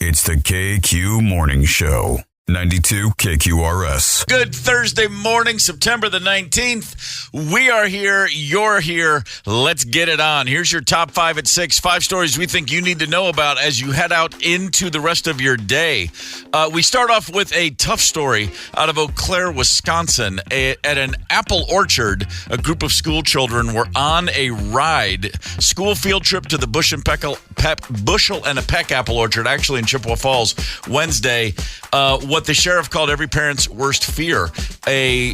It's the KQ Morning Show. 92 KQRS. Good Thursday morning, September the 19th. We are here. You're here. Let's get it on. Here's your top 5 at 6. 5 stories we think you need to know about as you head out into the rest of your day. We start off with a tough story out of Eau Claire, Wisconsin. At an apple orchard, a group of school children were on a ride. School field trip to the Bushel and a Peck apple orchard, actually in Chippewa Falls, Wednesday. What the sheriff called every parent's worst fear. A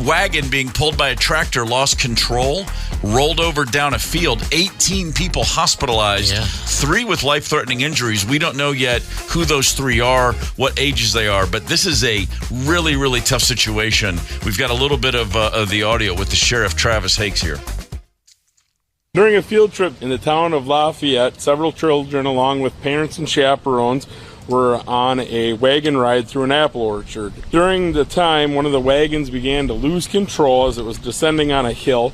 wagon being pulled by a tractor lost control, rolled over down a field. 18 people hospitalized, 3 with life-threatening injuries. We don't know yet who those 3 are, what ages they are, but this is a really, really tough situation. We've got a little bit of the audio with the sheriff, Travis Hakes, here. During a field trip in the town of Lafayette, several children, along with parents and chaperones, were on a wagon ride through an apple orchard. During the time, one of the wagons began to lose control as it was descending on a hill.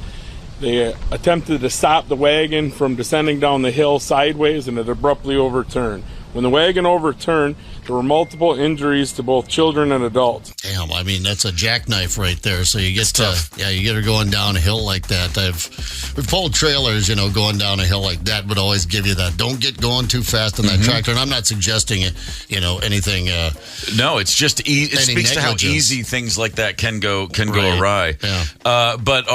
They attempted to stop the wagon from descending down the hill sideways, and it abruptly overturned. When the wagon overturned, there were multiple injuries to both children and adults. Damn, I mean, that's a jackknife right there. So you get you get her going down a hill like that. We've pulled trailers, going down a hill like that would always give you that. Don't get going too fast on that tractor. And I'm not suggesting anything. No, it's just it speaks to how easy things like that can go awry. Yeah. But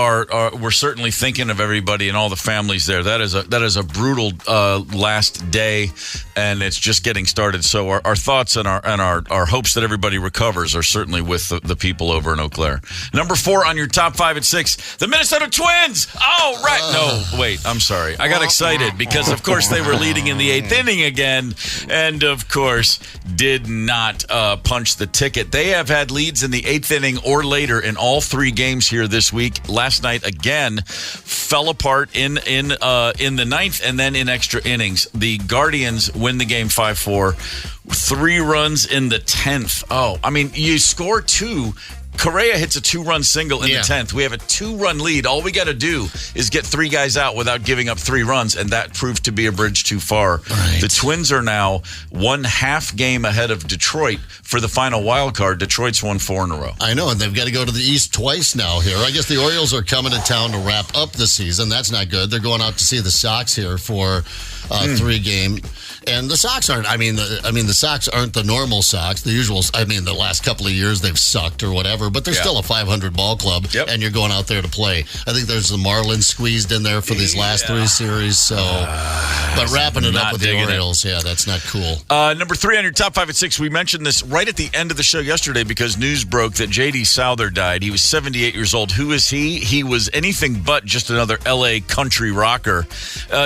we're certainly thinking of everybody and all the families there. That is a brutal last day, and it's just getting started. So our thoughts and our hopes that everybody recovers are certainly with the people over in Eau Claire. Number 4 on your top 5 at 6, the Minnesota Twins. Oh, right. No, wait, I'm sorry. I got excited because, of course, they were leading in the 8th inning again and, of course, did not punch the ticket. They have had leads in the 8th inning or later in all 3 games here this week. Last night, again, fell apart in the 9th and then in extra innings. The Guardians win the game 5-4. 3 runs in the 10th. Oh, I mean, you score 2. Correa hits a 2-run single in the 10th. We have a 2-run lead. All we got to do is get 3 guys out without giving up 3 runs, and that proved to be a bridge too far. Right. The Twins are now 1/2 game ahead of Detroit for the final wild card. Detroit's won 4 in a row. I know, and they've got to go to the East twice now here. I guess the Orioles are coming to town to wrap up the season. That's not good. They're going out to see the Sox here for 3 game. And the Sox aren't. The Sox aren't the normal Sox. The usual. The last couple of years they've sucked or whatever, but they're still a 500 ball club, and you're going out there to play. I think there's the Marlins squeezed in there for these last 3 series. So, but wrapping it up with the Orioles, that's not cool. Number 3 on your top 5 at 6. We mentioned this right at the end of the show yesterday because news broke that J.D. Souther died. He was 78 years old. Who is he? He was anything but just another L.A. country rocker.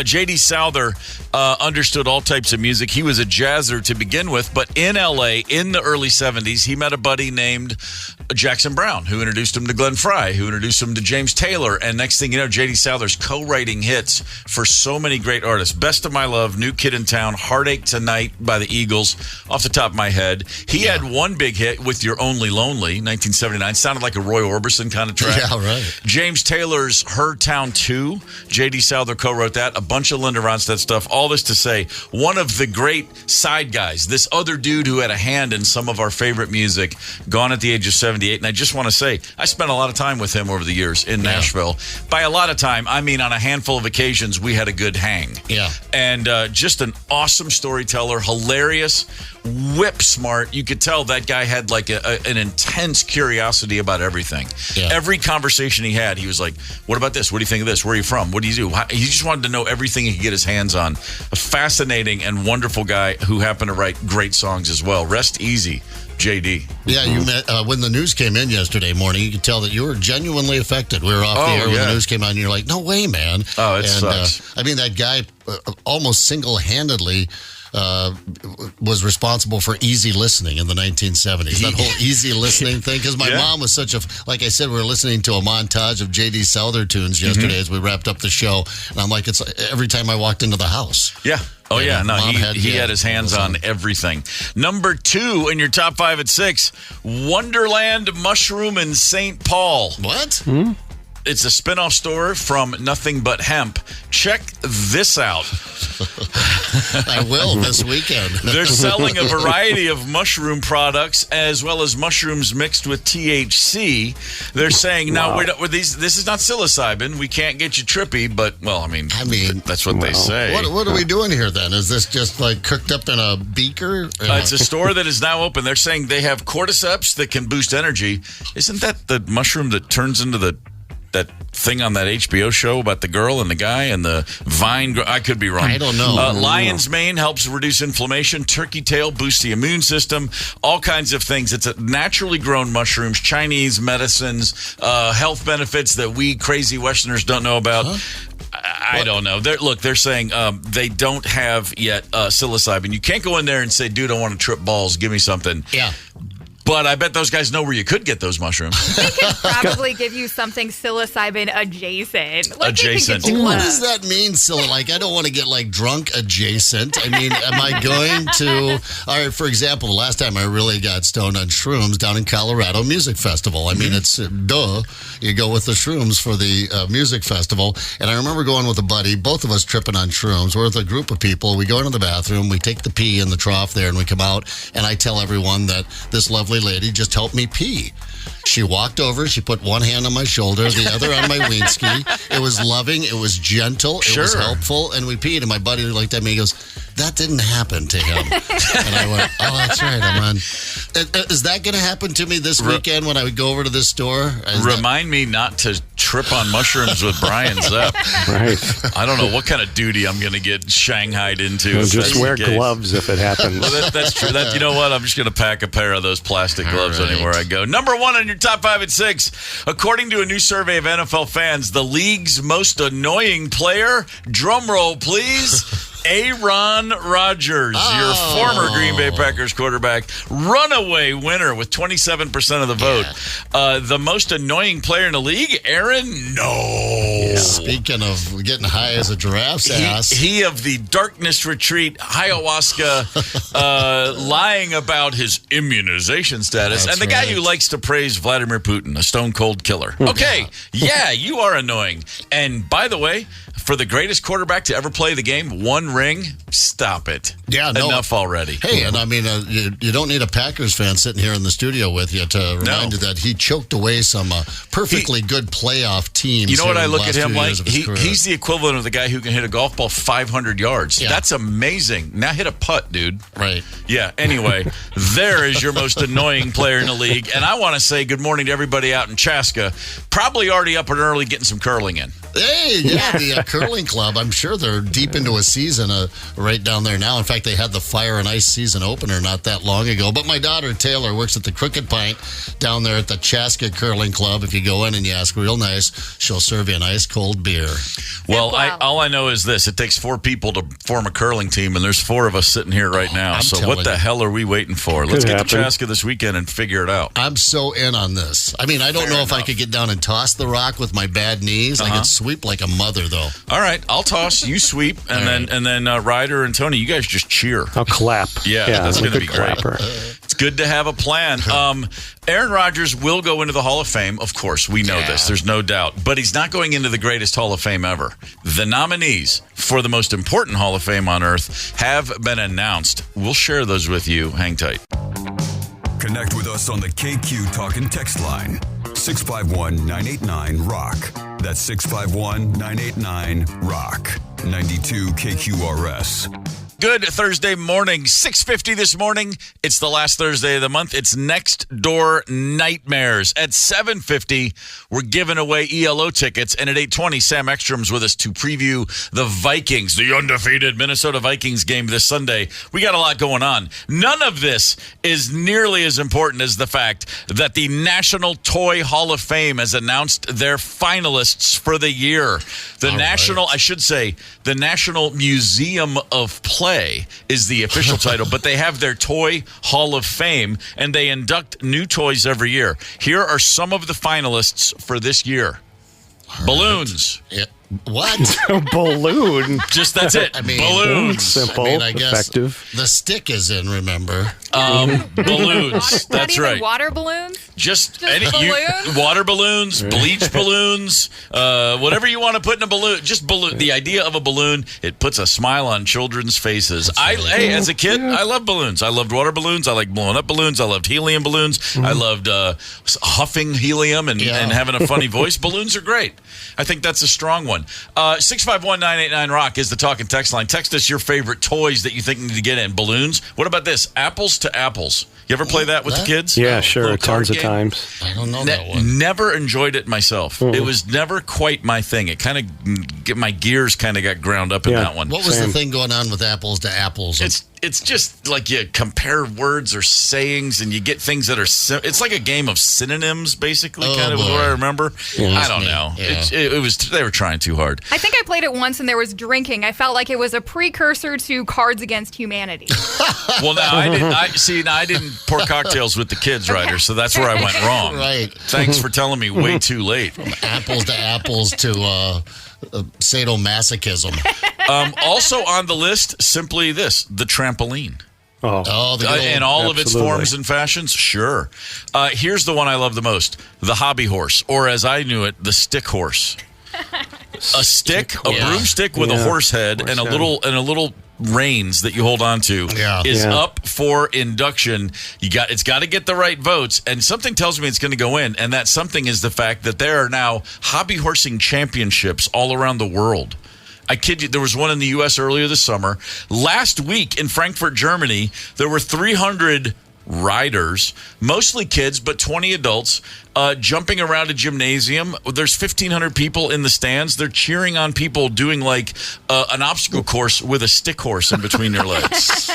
J.D. Souther understood all types of music. He was a jazzer to begin with, but in L.A. in the early 70s, he met a buddy named Jackson Brown, who introduced him to Glenn Frey, who introduced him to James Taylor, and next thing you know, J.D. Souther's co-writing hits for so many great artists. Best of My Love, New Kid in Town, Heartache Tonight by the Eagles, off the top of my head. He had one big hit with You're Only Lonely, 1979. Sounded like a Roy Orbison kind of track. Yeah, right. James Taylor's Her Town 2, J.D. Souther co-wrote that, a bunch of Linda Ronstadt stuff. All this to say, one of the great side guys, this other dude who had a hand in some of our favorite music, gone at the age of 78. And I just want to say, I spent a lot of time with him over the years in Nashville. By a lot of time, I mean on a handful of occasions, we had a good hang. Yeah. And just an awesome storyteller, hilarious, whip smart. You could tell that guy had like an intense curiosity about everything. Yeah. Every conversation he had, he was like, what about this? What do you think of this? Where are you from? What do you do? He just wanted to know everything he could get his hands on. A fascinating and wonderful guy who happened to write great songs as well. Rest easy, JD. Yeah, you met when the news came in yesterday morning. You could tell that you were genuinely affected. We were off the air when the news came on, and you're like, "No way, man!" Oh, it sucks. That guy almost single-handedly was responsible for easy listening in the 1970s. That whole easy listening thing. Because my mom was such like I said, we were listening to a montage of J.D. Souther tunes yesterday as we wrapped up the show. And I'm like, it's every time I walked into the house. Yeah. Oh, yeah. No, he had his hands on everything. Number 2 in your top 5 at 6, Wonderland Mushroom in St. Paul. What? It's a spinoff store from Nothing But Hemp. Check this out. I will this weekend. They're selling a variety of mushroom products as well as mushrooms mixed with THC. They're saying, now, this is not psilocybin. We can't get you trippy, but, well, I mean that's what they say. What are we doing here, then? Is this just, like, cooked up in a beaker? It's a store that is now open. They're saying they have cordyceps that can boost energy. Isn't that the mushroom that turns into that thing on that HBO show about the girl and the guy and the vine? I could be wrong. I don't know. Lion's mane helps reduce inflammation. Turkey tail boosts the immune system. All kinds of things. It's a naturally grown mushrooms, Chinese medicines, health benefits that we crazy Westerners don't know about. Huh? I don't know. They're saying they don't have yet psilocybin. You can't go in there and say, dude, I want to trip balls. Give me something. Yeah. But I bet those guys know where you could get those mushrooms. They could probably give you something psilocybin adjacent. Adjacent. What does that mean? Like, I don't want to get like drunk adjacent. I mean, am I going to? All right. For example, the last time I really got stoned on shrooms down in Colorado Music Festival. I mean, it's duh. You go with the shrooms for the music festival, and I remember going with a buddy. Both of us tripping on shrooms. We're with a group of people. We go into the bathroom. We take the pee in the trough there, and we come out. And I tell everyone that this lovely lady just helped me pee. She walked over. She put one hand on my shoulder, the other on my weenski. It was loving. It was gentle. It was helpful. And we peed. And my buddy looked at me and goes, that didn't happen to him. And I went, oh, that's right. I'm on. Is that going to happen to me this weekend when I would go over to this store? Remind me not to trip on mushrooms with Brian Zepp. Right. I don't know what kind of duty I'm going to get shanghaied into. Well, just wear gloves if it happens. Well, that's true. You know what? I'm just going to pack a pair of those plastic gloves anywhere I go. Number 1 on your top 5 and 6. According to a new survey of NFL fans, the league's most annoying player, drum roll please, Aaron Rodgers, your former Green Bay Packers quarterback, runaway winner with 27% of the vote. The most annoying player in the league, Aaron? No. Speaking of getting high as a giraffe's ass. He of the darkness retreat, ayahuasca, lying about his immunization status. That's and the guy who likes to praise Vladimir Putin, a stone-cold killer. Okay, you are annoying. And by the way, for the greatest quarterback to ever play the game, 1 ring, stop it. Yeah, no. Enough already. Hey, and I mean, you don't need a Packers fan sitting here in the studio with you to remind you that he choked away some perfectly good playoff teams. You know what I look at him like? He's the equivalent of the guy who can hit a golf ball 500 yards. Yeah. That's amazing. Now hit a putt, dude. Right. Yeah, anyway, there is your most annoying player in the league. And I want to say good morning to everybody out in Chaska. Probably already up and early getting some curling in. Hey, the curling club. I'm sure they're deep into a season right down there now. In fact, they had the Fire and Ice season opener not that long ago. But my daughter, Taylor, works at the Crooked Pint down there at the Chaska Curling Club. If you go in and you ask real nice, she'll serve you an ice cold beer. Well, all I know is this. It takes 4 people to form a curling team, and there's 4 of us sitting here right now. So what the hell are we waiting for? Let's get to Chaska this weekend and figure it out. I'm so in on this. I mean, I don't know if I could get down and toss the rock with my bad knees. I could sweep like a mother, though. All right, I'll toss. You sweep, and then Ryder and Tony, you guys just cheer. I'll clap. Yeah, that's going to be great. It's good to have a plan. Aaron Rodgers will go into the Hall of Fame. Of course, we know this. There's no doubt. But he's not going into the greatest Hall of Fame ever. The nominees for the most important Hall of Fame on earth have been announced. We'll share those with you. Hang tight. Connect with us on the KQ Talk and Text line. 651-989-ROCK. That's 651-989-ROCK. 92 KQRS. Good Thursday morning, 6:50 this morning. It's the last Thursday of the month. It's Nextdoor Nightmares. At 7:50, we're giving away ELO tickets. And at 8:20, Sam Ekstrom's with us to preview the Vikings, the undefeated Minnesota Vikings game this Sunday. We got a lot going on. None of this is nearly as important as the fact that the National Toy Hall of Fame has announced their finalists for the year. The National Museum of Play is the official title, but they have their Toy Hall of Fame, and they induct new toys every year. Here are some of the finalists for this year. Balloons. What? A balloon. Just that's it. Balloons. Simple, I guess effective. the stick is in, remember? Balloons. That's right. Water balloons? Just balloons? Water balloons, bleach balloons, whatever you want to put in a balloon. Just balloon. The idea of a balloon, it puts a smile on children's faces. Hey, as a kid, I loved balloons. I loved water balloons. I liked blowing up balloons. I loved helium balloons. I loved huffing helium and having a funny voice. Balloons are great. I think that's a strong one. 651-989-ROCK is the talk and text line. Text us your favorite toys that you think need to get in. Balloons. What about this? Apples to apples. You ever play that with the kids? Yeah, sure. Tons of times. I don't know that one. Never enjoyed it myself. It was never quite my thing. It kind of, my gears kind of got ground up in that one. What was the thing going on with apples to apples? It's just like you compare words or sayings and you get things that are, it's like a game of synonyms, basically, kind of what I remember. I don't know. Yeah. It was, they were trying too hard. I think I played it once and there was drinking. I felt like it was a precursor to Cards Against Humanity. Well, now I didn't pour cocktails with the kids, Ryder, so that's where I went wrong. Right. Thanks for telling me way too late. From apples to apples to sadomasochism. Also on the list, simply this, the trampoline. And all of its forms and fashions, sure. Here's the one I love the most, the hobby horse, or as I knew it, the stick horse. A stick, a broomstick with a horse head and a little reins that you hold on to is up for induction. It's got to get the right votes, and something tells me it's going to go in, and that something is the fact that there are now hobby horsing championships all around the world. I kid you, there was one in the U.S. earlier this summer. Last week in Frankfurt, Germany, there were 300 riders, mostly kids, but 20 adults, jumping around a gymnasium. There's 1,500 people in the stands. They're cheering on people doing like an obstacle course with a stick horse in between their legs.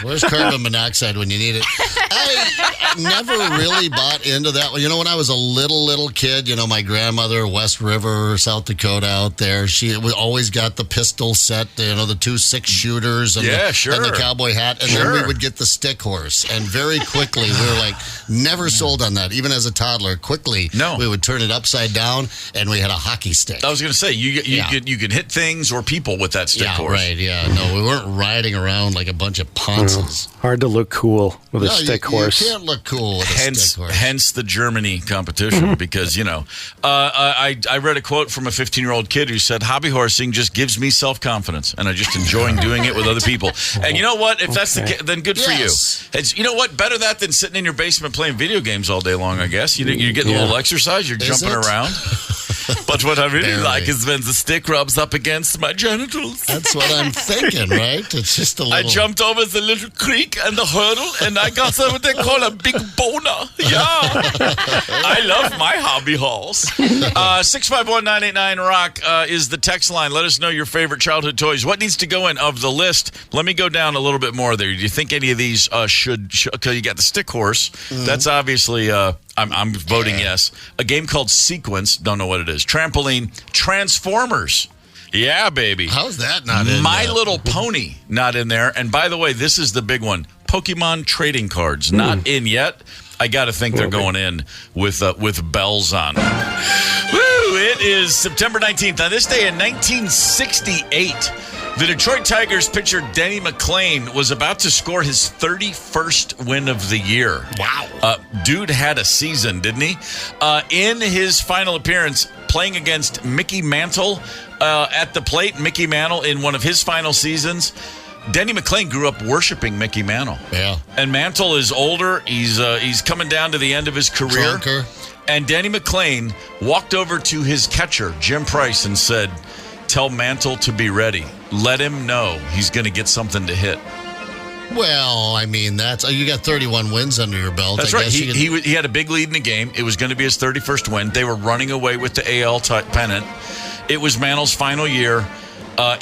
Where's carbon monoxide when you need it? I never really bought into that. You know, when I was a little kid, you know, my grandmother, West River, South Dakota out there, she always got the pistol set, you know, the 2 6-shooters and, and the cowboy hat. And then we would get the stick horse. And very quickly, we were like, never sold on that. Even as a toddler, quickly, we would turn it upside down, and we had a hockey stick. I was going to say, you could hit things or people with that stick horse. Right, No, we weren't riding around like a bunch of ponces. Hard to look cool with a stick horse. You can't look cool with a stick horse. Hence the Germany competition, because, you know, I read a quote from a 15-year-old kid who said, hobby horsing just gives me self-confidence, and I just enjoy doing it with other people. And you know what? If that's the case, then good for you. You know what? Better that than sitting in your basement playing video games all day long, I guess. You're getting a little exercise. You're jumping around. But what I really like is when the stick rubs up against my genitals. That's what I'm thinking, right? It's just a little... I jumped over the little creek and the hurdle, and I got what they call a big boner. Yeah. I love my hobby horse. 651-989-ROCK is the text line. Let us know your favorite childhood toys. What needs to go in of the list? Let me go down a little bit more there. Do you think any of these should okay, you got the stick horse. That's obviously... I'm voting yes. A game called Sequence. Don't know what it is. Trampoline. Transformers. Yeah, baby. How's that not in My Little Pony. Not in there. And by the way, this is the big one. Pokemon trading cards. Not in yet. I got to think they're going in with bells on. Woo! It is September 19th. On this day in 1968, the Detroit Tigers pitcher Denny McClain was about to score his 31st win of the year. Wow. Dude had a season, didn't he? In his final appearance, playing against Mickey Mantle at the plate, Mickey Mantle in one of his final seasons, Denny McClain grew up worshiping Mickey Mantle. Yeah. And Mantle is older. He's coming down to the end of his career. Drunker. And Denny McClain walked over to his catcher, Jim Price, and said, "Tell Mantle to be ready. Let him know he's going to get something to hit." Well, I mean, you got 31 wins under your belt. That's right. He had a big lead in the game. It was going to be his 31st win. They were running away with the AL pennant. It was Mantle's final year.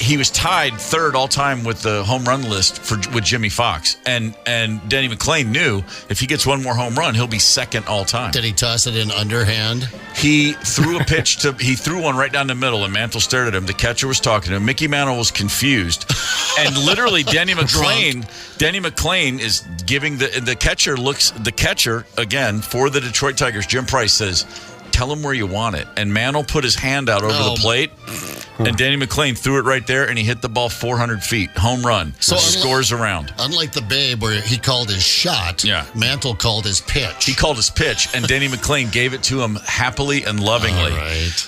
He was tied third all time with the home run list with Jimmy Fox, and Denny McClain knew if he gets one more home run, he'll be second all time. Did he toss it in underhand? He threw a pitch he threw one right down the middle, and Mantle stared at him. The catcher was talking to him. Mickey Mantle was confused, and literally Denny McClain is giving the catcher again for the Detroit Tigers. Jim Price says, tell him where you want it. And Mantle put his hand out over the plate, and Danny McLean threw it right there, and he hit the ball 400 feet. Home run. So scores around. Unlike the Babe, where he called his shot, Mantle called his pitch. He called his pitch, and Danny McLean gave it to him happily and lovingly.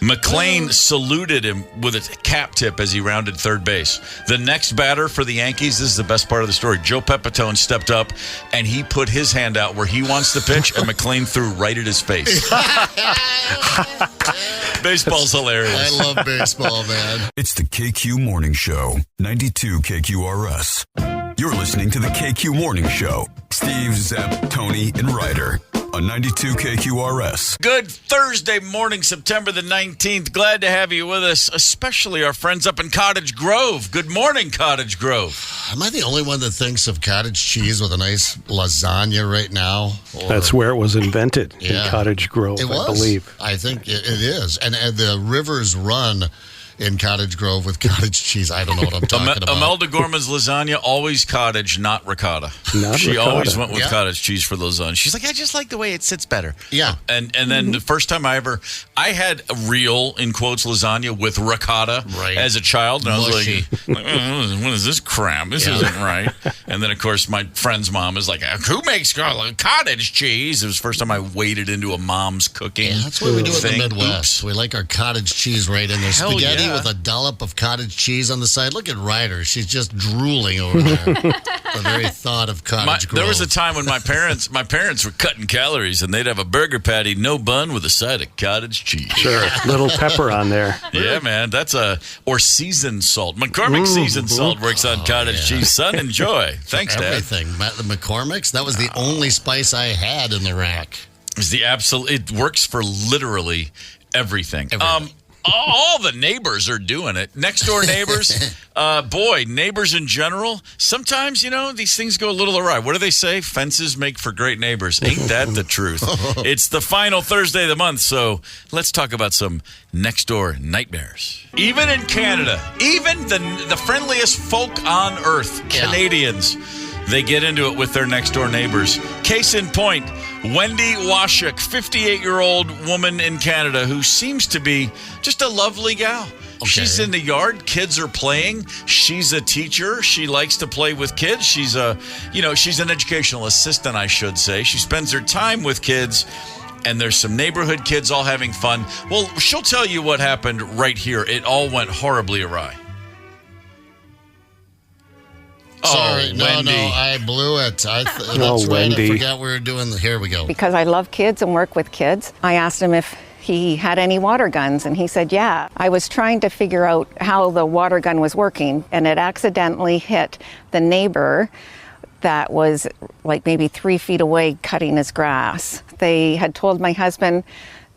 McLean saluted him with a cap tip as he rounded third base. The next batter for the Yankees, this is the best part of the story. Joe Pepitone stepped up, and he put his hand out where he wants to pitch, and McLean threw right at his face. Baseball's hilarious. I love baseball, man. It's the KQ Morning Show, 92 KQRS. You're listening to the KQ Morning Show. Steve, Zep, Tony, and Ryder on 92 KQRS. Good Thursday morning, September the 19th. Glad to have you with us, especially our friends up in Cottage Grove. Good morning, Cottage Grove. Am I the only one that thinks of cottage cheese with a nice lasagna right now? That's where it was invented, in Cottage Grove, I believe. I think it is. And the rivers run in Cottage Grove with cottage cheese. I don't know what I'm talking about. Imelda Gorman's lasagna, always cottage, not ricotta. She always went with cottage cheese for lasagna. She's like, I just like the way it sits better. Yeah. And then the first time I had a real, in quotes, lasagna with ricotta as a child. And I was like, what is this crap? This isn't right. And then, of course, my friend's mom is like, who makes cottage cheese? It was the first time I waded into a mom's cooking. Yeah, that's what we do in the Midwest. We like our cottage cheese right in there. Spaghetti with a dollop of cottage cheese on the side. Look at Ryder. She's just drooling over there. The very thought of Cottage Grove. There was a time when my parents were cutting calories, and they'd have a burger patty, no bun, with a side of cottage cheese. Sure. Little pepper on there. Yeah, man. Or seasoned salt. McCormick seasoned salt works on cottage cheese. Son, enjoy. Thanks, Dad. Everything. The McCormick's, that was the only spice I had in the rack. It works for literally everything. All the neighbors are doing it. Nextdoor neighbors, neighbors in general. Sometimes, these things go a little awry. What do they say? Fences make for great neighbors. Ain't that the truth? It's the final Thursday of the month, so let's talk about some Nextdoor Nightmares. Even in Canada, even the friendliest folk on earth, Canadians, they get into it with their next-door neighbors. Case in point, Wendy Washuk, 58-year-old woman in Canada who seems to be just a lovely gal. Okay. She's in the yard. Kids are playing. She's a teacher. She likes to play with kids. She's she's an educational assistant, I should say. She spends her time with kids, and there's some neighborhood kids all having fun. Well, she'll tell you what happened right here. It all went horribly awry. Sorry, no, I blew it. That's right. Wendy. I forgot we were doing here we go. Because I love kids and work with kids, I asked him if he had any water guns, and he said, yeah. I was trying to figure out how the water gun was working, and it accidentally hit the neighbor that was like maybe 3 feet away cutting his grass. They had told my husband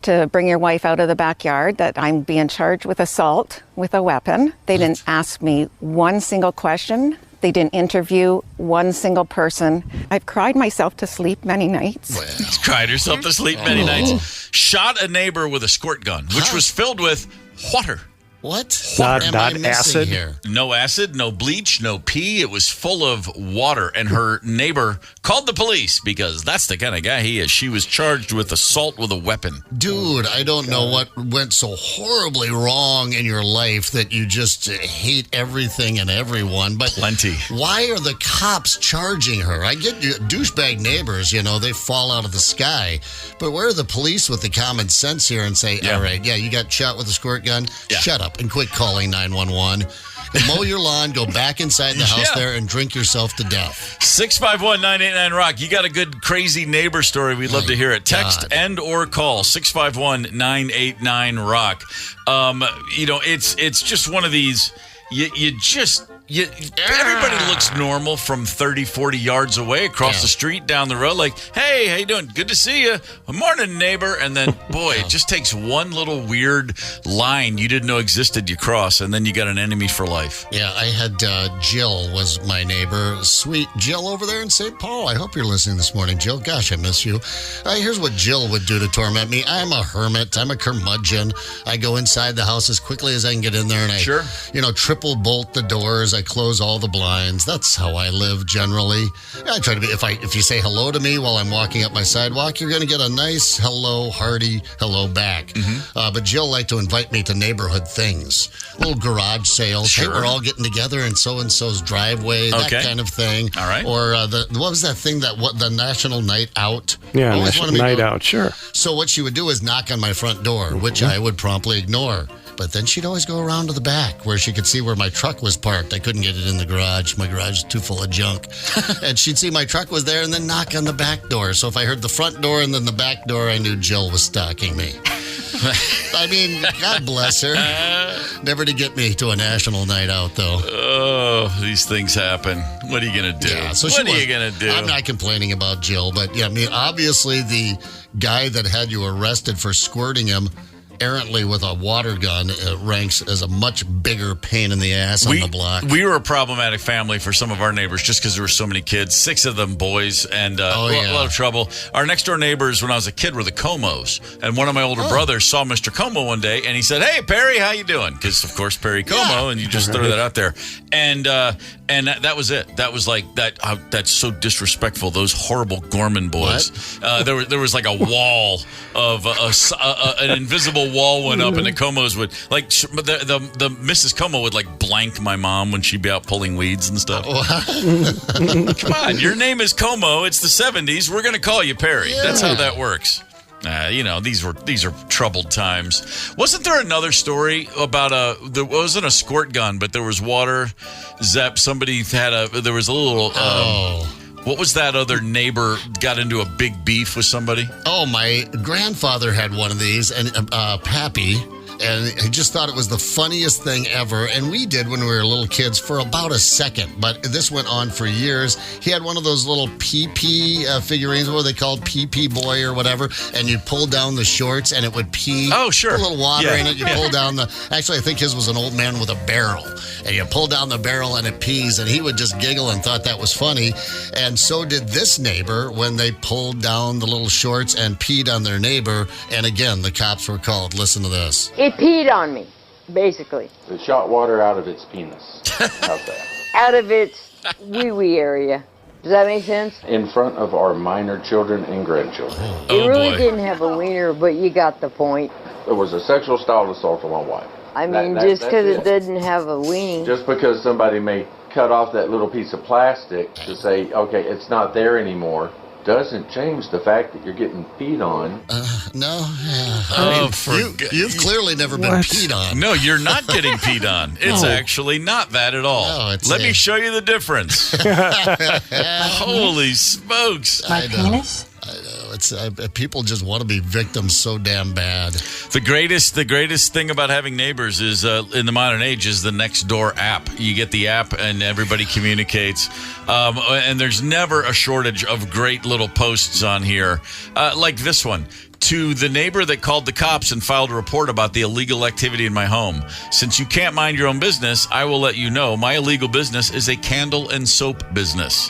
to bring your wife out of the backyard, that I'm being charged with assault with a weapon. They didn't ask me one single question. They didn't interview one single person. I've cried myself to sleep many nights. Well. She's cried herself to sleep many nights. Shot a neighbor with a squirt gun, which was filled with water. What? Not acid? Here? No acid, no bleach, no pee. It was full of water. And her neighbor called the police because that's the kind of guy he is. She was charged with assault with a weapon. Dude, I don't know what went so horribly wrong in your life that you just hate everything and everyone. But plenty. Why are the cops charging her? I get douchebag neighbors, they fall out of the sky. But where are the police with the common sense here and say, all right, you got shot with a squirt gun? Yeah. Shut up and quit calling 911. Mow your lawn, go back inside the house there, and drink yourself to death. 651-989-ROCK. You got a good crazy neighbor story. We'd love to hear it. Text and or call 651-989-ROCK. It's just one of these. Everybody looks normal from 30, 40 yards away across the street, down the road. Like, hey, how you doing? Good to see you. Morning, neighbor. And then, boy, it just takes one little weird line you didn't know existed you cross, and then you got an enemy for life. Yeah, I had Jill was my neighbor. Sweet Jill over there in St. Paul. I hope you're listening this morning, Jill. Gosh, I miss you. Here's what Jill would do to torment me. I'm a hermit. I'm a curmudgeon. I go inside the house as quickly as I can get in there, and I triple bolt the doors. doors. I close all the blinds. That's how I live generally. I try to be, if you say hello to me while I'm walking up my sidewalk, you're going to get a nice hello, hearty hello back. But Jill liked to invite me to neighborhood things, little garage sales. Sure. Hey, we're all getting together in so-and-so's driveway, that kind of thing. All right. Or what was that thing, the National Night Out? Yeah, National Night Out, sure. So what she would do is knock on my front door, which I would promptly ignore. But then she'd always go around to the back where she could see where my truck was parked. I couldn't get it in the garage. My garage is too full of junk. And she'd see my truck was there and then knock on the back door. So if I heard the front door and then the back door, I knew Jill was stalking me. I mean, God bless her. Never to get me to a national night out, though. Oh, these things happen. What are you going to do? Yeah, so what are you going to do? I'm not complaining about Jill, but yeah, I mean, obviously the guy that had you arrested for squirting him errantly with a water gun ranks as a much bigger pain in the ass on the block. We were a problematic family for some of our neighbors just because there were so many kids, 6 of them boys, and a lot of trouble. Our next door neighbors when I was a kid were the Comos, and one of my older brothers saw Mr. Como one day, and he said, "Hey, Perry, how you doing?" Because, of course, Perry Como, and you just throw that out there. And that was it. That was like that. That's so disrespectful. Those horrible Gorman boys. There was like a wall of an invisible wall went up, and the Comos would like the Mrs. Como would like blank my mom when she'd be out pulling weeds and stuff. Come on, your name is Como. It's the 70s. We're gonna call you Perry. Yeah. That's how that works. These are troubled times. Wasn't there another story about there wasn't a squirt gun, but there was water. Zep, somebody there was a little. What was that other neighbor got into a big beef with somebody? Oh, my grandfather had one of these, and Pappy. And he just thought it was the funniest thing ever. And we did when we were little kids for about a second. But this went on for years. He had one of those little pee-pee figurines. What were they called? Pee-pee boy or whatever. And you pull down the shorts and it would pee. Oh, sure. Put a little water in it. You pull down actually, I think his was an old man with a barrel. And you pull down the barrel and it pees. And he would just giggle and thought that was funny. And so did this neighbor when they pulled down the little shorts and peed on their neighbor. And again, the cops were called. Listen to this. It peed on me, basically. It shot water out of its penis. How's that? Out of its wee-wee area. Does that make sense? In front of our minor children and grandchildren. It really didn't have a wiener, but you got the point. There was a sexual style assault on my wife. I mean, just because it doesn't have a weenie. Just because somebody may cut off that little piece of plastic to say, okay, it's not there anymore, doesn't change the fact that you're getting peed on. No. You've clearly never been peed on. No, you're not getting peed on. It's actually not that at all. No, Let me show you the difference. Holy smokes. My penis? I know. It's people just want to be victims so damn bad. The greatest thing about having neighbors is in the modern age is the Nextdoor app. You get the app and everybody communicates. And there's never a shortage of great little posts on here, like this one. To the neighbor that called the cops and filed a report about the illegal activity in my home. Since you can't mind your own business, I will let you know my illegal business is a candle and soap business.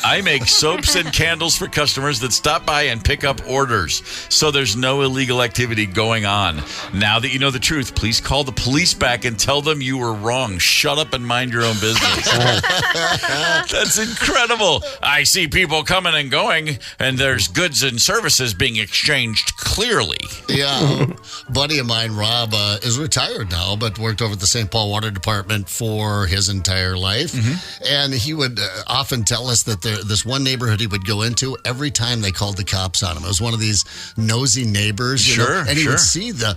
I make soaps and candles for customers that stop by and pick up orders. So there's no illegal activity going on. Now that you know the truth, please call the police back and tell them you were wrong. Shut up and mind your own business. That's incredible. I see people coming and going, and there's goods and services being exchanged clearly. Yeah. Buddy of mine, Rob, is retired now, but worked over at the St. Paul Water Department for his entire life. And he would often tell us that this one neighborhood he would go into, every time they called the cops on him. It was one of these nosy neighbors. You know? And he would see the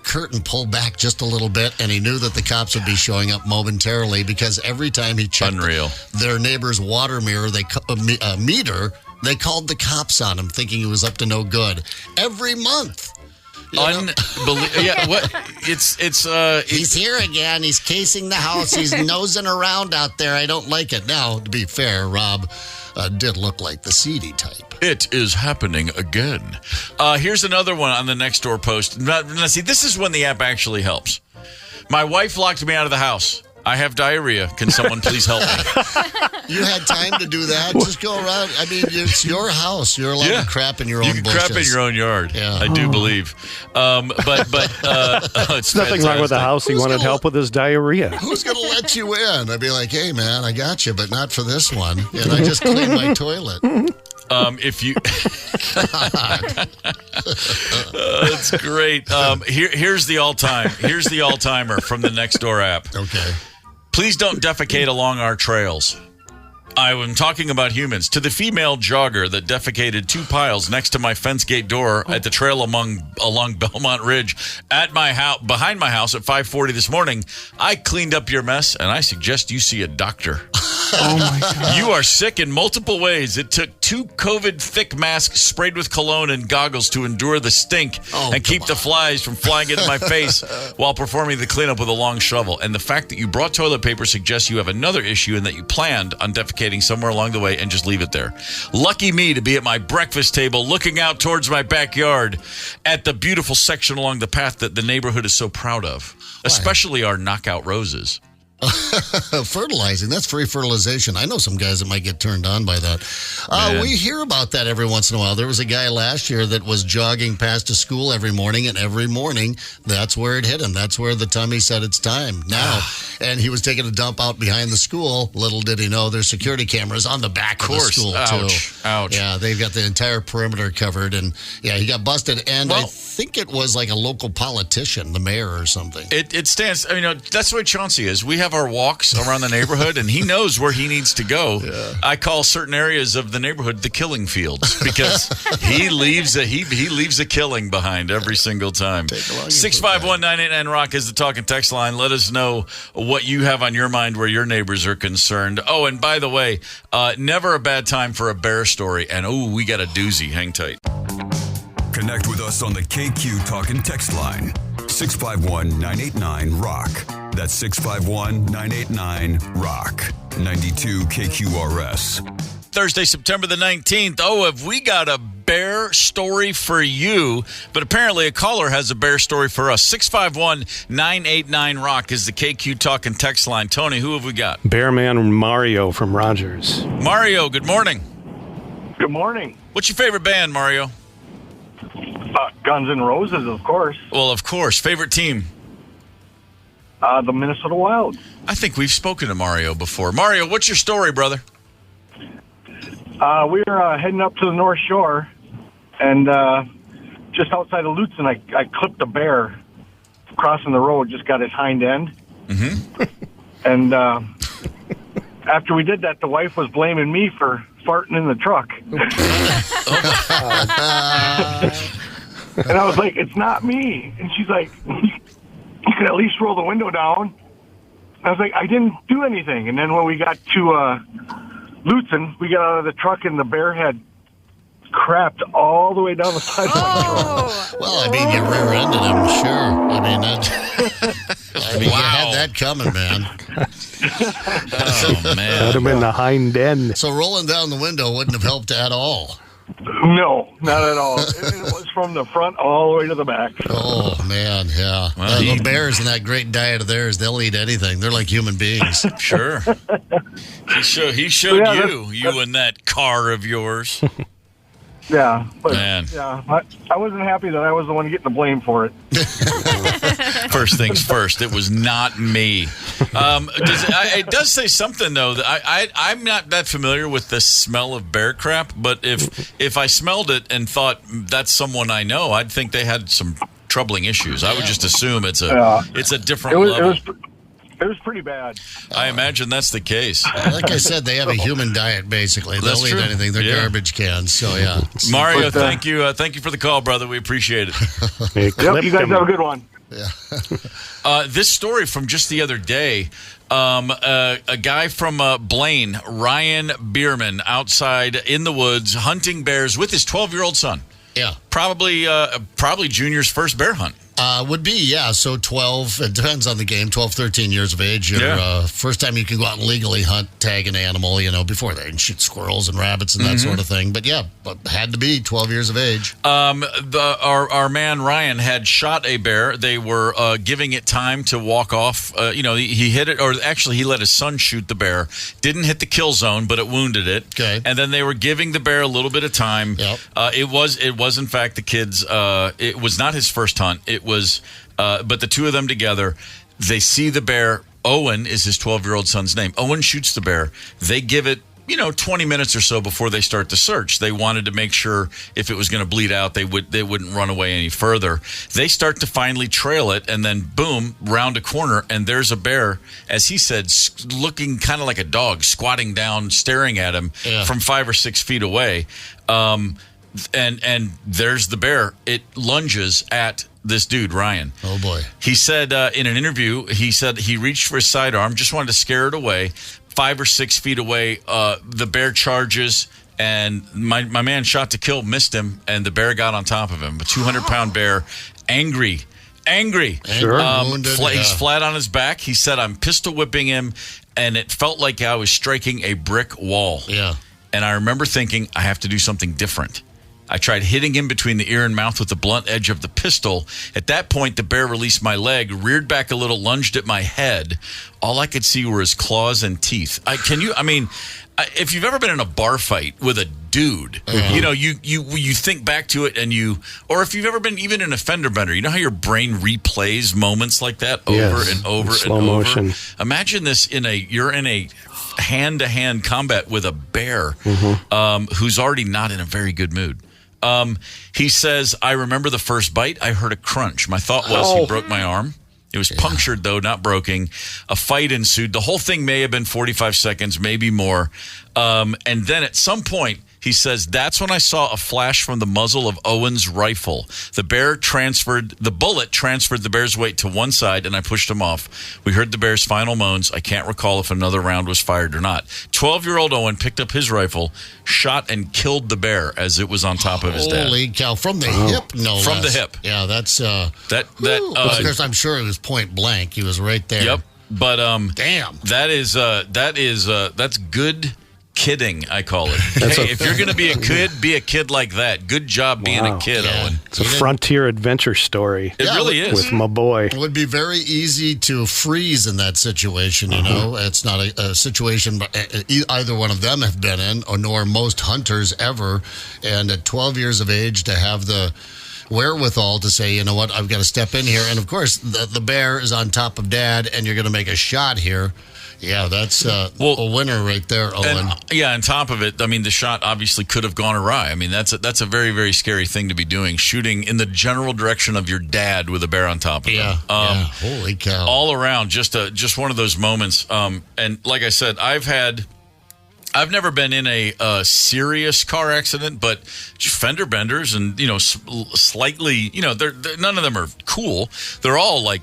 curtain pull back just a little bit, and he knew that the cops would be showing up momentarily because every time he checked their neighbor's water meter, they called the cops on him, thinking he was up to no good. Every month. Unbelievable. Yeah, what? He's here again. He's casing the house. He's nosing around out there. I don't like it. Now, to be fair, Rob did look like the seedy type. It is happening again. Here's another one on the Nextdoor post. Now, see, this is when the app actually helps. My wife locked me out of the house. I have diarrhea. Can someone please help me? You had time to do that? Just go around. I mean, it's your house. You're allowed to crap in your own bushes. You can crap in your own yard. Yeah. I do believe. It's nothing wrong with the house. He wanted help with his diarrhea. Who's going to let you in? I'd be like, hey, man, I got you, but not for this one. And I just cleaned my toilet. If you, that's great. Here's the all-time. Here's the all-timer from the Nextdoor app. Okay. Please don't defecate along our trails. I am talking about humans. To the female jogger that defecated 2 piles next to my fence gate door at the trail along Belmont Ridge at my house, behind my house at 5:40 this morning, I cleaned up your mess, and I suggest you see a doctor. Oh, my God. You are sick in multiple ways. It took 2 COVID thick masks sprayed with cologne and goggles to endure the stink and keep the flies from flying into my face while performing the cleanup with a long shovel. And the fact that you brought toilet paper suggests you have another issue and that you planned on defecating somewhere along the way and just leave it there. Lucky me to be at my breakfast table looking out towards my backyard at the beautiful section along the path that the neighborhood is so proud of, especially our knockout roses. Fertilizing, that's free fertilization. I know some guys that might get turned on by that. We hear about that every once in a while. There was a guy last year that was jogging past a school every morning, and every morning that's where it hit him. That's where the tummy said it's time now. And he was taking a dump out behind the school. Little did he know there's security cameras on the back of the school too. Ouch. Yeah, they've got the entire perimeter covered, and yeah, he got busted. And I think it was like a local politician, the mayor or something. It stands. I mean, that's the way Chauncey is. We have our walks around the neighborhood, and he knows where he needs to go. Yeah. I call certain areas of the neighborhood the killing fields because he leaves a killing behind every single time. 651-989 Rock is the talk and text line. Let us know what you have on your mind where your neighbors are concerned. Oh, and by the way, never a bad time for a bear story. And we got a doozy. Hang tight. Connect with us on the KQ Talk and Text line. 651-989-ROCK. That's 651-989-ROCK. 92 KQRS. Thursday, September the 19th. Have we got a bear story for you? But apparently a caller has a bear story for us. 651-989-ROCK is the KQ Talk and Text line. Tony, who have we got? Bearman Mario from Rodgers. Mario, good morning. Good morning. What's your favorite band, Mario? Guns N' Roses, of course. Well, of course. Favorite team? The Minnesota Wild. I think we've spoken to Mario before. Mario, what's your story, brother? We were heading up to the North Shore, and just outside of Lutzen, I clipped a bear crossing the road, just got his hind end. Mm-hmm. And after we did that, the wife was blaming me for farting in the truck. And I was like, it's not me. And she's like, you could at least roll the window down. I was like, I didn't do anything. And then when we got to Lutzen, we got out of the truck, and the bear had crapped all the way down the side of my truck. Well, I mean, you rear-ended him, sure. I mean, you had that coming, man. Oh, man. That would have been the hind end. So rolling down the window wouldn't have helped at all. No, not at all. It was from the front all the way to the back. Oh, man, yeah. Well, the bears in that great diet of theirs, they'll eat anything. They're like human beings. Sure. He showed you in that car of yours. Yeah, but man. Yeah, I wasn't happy that I was the one getting the blame for it. First things first, it was not me. It does say something, though. That I'm not that familiar with the smell of bear crap, but if I smelled it and thought that's someone I know, I'd think they had some troubling issues. I would just assume it's a different level. It was pretty bad. I imagine that's the case. Like I said, they have a human diet, basically. They'll eat anything. They're garbage cans. So, yeah. Mario, thank you. Thank you for the call, brother. We appreciate it. You guys have a good one. Yeah. This story from just the other day, a guy from Blaine, Ryan Bierman, outside in the woods hunting bears with his 12-year-old son. Yeah. Probably Junior's first bear hunt. Would be, yeah. So 12, it depends on the game, 12, 13 years of age. First time you can go out and legally hunt, tag an animal, before they shoot squirrels and rabbits and that sort of thing. But yeah, had to be 12 years of age. Our man Ryan had shot a bear. They were giving it time to walk off. He hit it, or actually he let his son shoot the bear. Didn't hit the kill zone, but it wounded it. Okay. And then they were giving the bear a little bit of time. Yep. It was in fact the kid's. It was not his first hunt. It was, but the two of them together, they see the bear. Owen is his 12-year-old son's name. Owen shoots the bear. They give it, 20 minutes or so before they start the search. They wanted to make sure if it was going to bleed out, they wouldn't run away any further. They start to finally trail it, and then boom, round a corner, and there's a bear, as he said, looking kind of like a dog, squatting down, staring at him from 5 or 6 feet away. And there's the bear. It lunges at this dude, Ryan. Oh, boy. He said in an interview, he reached for his sidearm, just wanted to scare it away. 5 or 6 feet away, the bear charges, and my man shot to kill, missed him, and the bear got on top of him. A 200-pound bear, angry. Sure. He's flat on his back. He said, I'm pistol whipping him, and it felt like I was striking a brick wall. Yeah. And I remember thinking, I have to do something different. I tried hitting him between the ear and mouth with the blunt edge of the pistol. At that point, the bear released my leg, reared back a little, lunged at my head. All I could see were his claws and teeth. If you've ever been in a bar fight with a dude, you think back to it or if you've ever been even in a fender bender, you know how your brain replays moments like that over and over and slow over. Motion. Imagine this you're in a hand-to-hand combat with a bear who's already not in a very good mood. He says, I remember the first bite. I heard a crunch. My thought was he broke my arm. It was punctured, though, not broken. A fight ensued. The whole thing may have been 45 seconds, maybe more. And then at some point, he says, that's when I saw a flash from the muzzle of Owen's rifle. The bullet transferred the bear's weight to one side, and I pushed him off. We heard the bear's final moans. I can't recall if another round was fired or not. 12-year-old Owen picked up his rifle, shot and killed the bear as it was on top of his dad. Holy cow. From the hip, no less. From the hip. Yeah, that's... because I'm sure it was point blank. He was right there. Yep. But damn. That's good kidding, I call it. Hey, if you're going to be a kid, be a kid like that. Good job being a kid, Owen. It's a frontier adventure story. It really is. With my boy. It would be very easy to freeze in that situation, It's not a situation either one of them have been in, nor most hunters ever. And at 12 years of age, to have the wherewithal to say, you know what, I've got to step in here. And, of course, the bear is on top of Dad, and you're going to make a shot here. Yeah, that's a winner right there, Owen. On top of it, the shot obviously could have gone awry. That's a very, very scary thing to be doing, shooting in the general direction of your dad with a bear on top of him. Holy cow. All around, just one of those moments. And like I said, I've never been in a serious car accident, but fender benders and, slightly, none of them are cool. They're all like,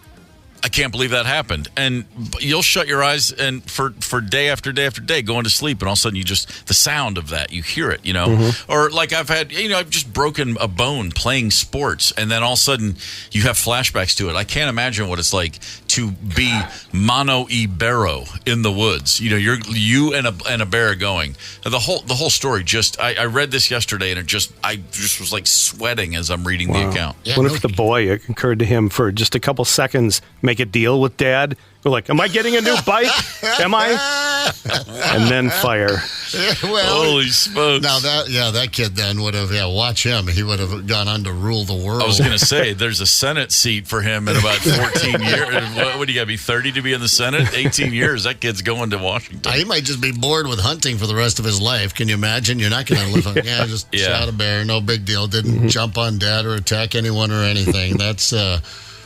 I can't believe that happened. And you'll shut your eyes and for day after day after day going to sleep, and all of a sudden the sound of that, you hear it, Or like I've had, I've just broken a bone playing sports, and then all of a sudden you have flashbacks to it. I can't imagine what it's like to be mano y barro in the woods. You and a bear going. The whole story I read this yesterday, and I just was like sweating as I'm reading the account. What if the boy, it occurred to him for just a couple seconds, make a deal with Dad? Go like, am I getting a new bike? Am I? And then fire. Holy smokes. Now that kid then would have, watch him. He would have gone on to rule the world. I was going to say, there's a Senate seat for him in about 14 years. What do you got to be 30 to be in the Senate? 18 years. That kid's going to Washington. He might just be bored with hunting for the rest of his life. Can you imagine? You're not going to live on, shot a bear, no big deal. Didn't jump on Dad or attack anyone or anything. That's...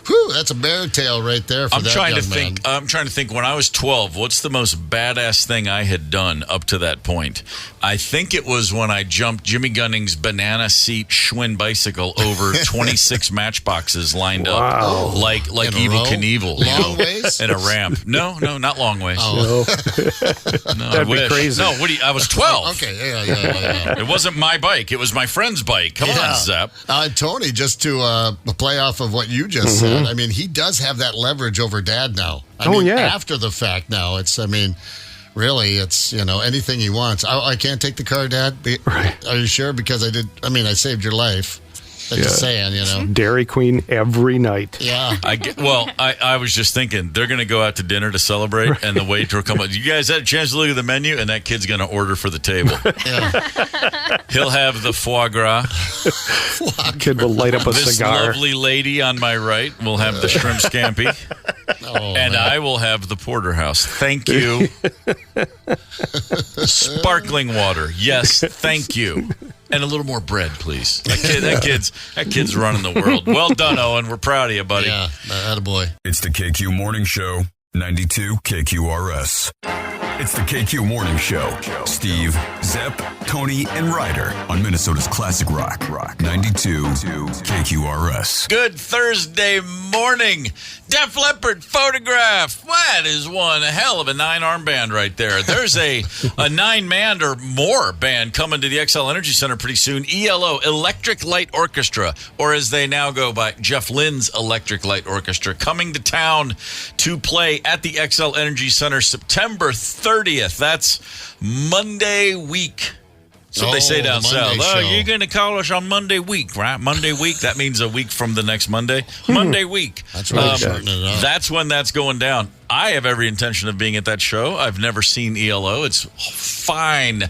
Whew, that's a bear tail right there for that young man. I'm trying to think. When I was 12, what's the most badass thing I had done up to that point? I think it was when I jumped Jimmy Gunning's banana seat Schwinn bicycle over 26 matchboxes lined up like Evel Knievel. Long ways? In a ramp. No, not long ways. Oh. No, That'd be crazy. No, I was 12. Okay, yeah. It wasn't my bike. It was my friend's bike. Come on, Zep. Tony, just to play off of what you just said, I mean, he does have that leverage over Dad now. I mean, after the fact now, really, it's, anything he wants. I can't take the car, Dad. Right. Are you sure? Because I saved your life. I'm just saying, Dairy Queen every night. Yeah. I was just thinking, they're going to go out to dinner to celebrate, and the waiter will come up. You guys had a chance to look at the menu, and that kid's going to order for the table. Yeah. He'll have the foie gras. Kid will light up a cigar. This lovely lady on my right will have the shrimp scampi. And I will have the porterhouse. Thank you. Sparkling water. Yes, thank you. And a little more bread, please. That kid's running the world. Well done, Owen. We're proud of you, buddy. Yeah, attaboy. It's the KQ Morning Show, 92 KQRS. It's the KQ Morning Show. Steve, Zep, Tony, and Ryder on Minnesota's classic rock. 92 KQRS. Good Thursday morning. Def Leppard photograph. That is one hell of a 9-arm band right there. There's a 9-man or more band coming to the XL Energy Center pretty soon. ELO, Electric Light Orchestra, or as they now go by, Jeff Lynne's Electric Light Orchestra, coming to town to play at the XL Energy Center September 30th. That's Monday week. That's what they say down south. Oh, you're going to call us on Monday week, right? Monday week. That means a week from the next Monday. Monday week. That's right. That's when that's going down. I have every intention of being at that show. I've never seen ELO. It's fine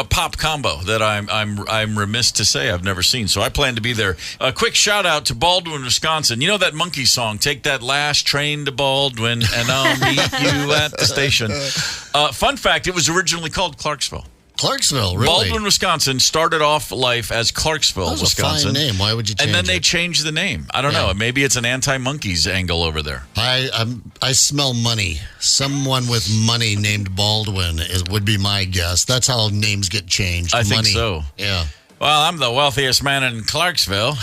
pop combo that I'm remiss to say I've never seen. So I plan to be there. A quick shout out to Baldwin, Wisconsin. You know that Monkey song, "Take That Last Train to Baldwin and I'll meet you at the station." Fun fact, it was originally called Clarksville. Clarksville, really? Baldwin, Wisconsin started off life as Clarksville, That was Wisconsin. a fine name. Why would you change And then they it? changed the name. I don't know. Maybe it's an anti-monkeys angle over there. I smell money. Someone with money named Baldwin would be my guess. That's how names get changed. I think so. Yeah. Well, I'm the wealthiest man in Clarksville.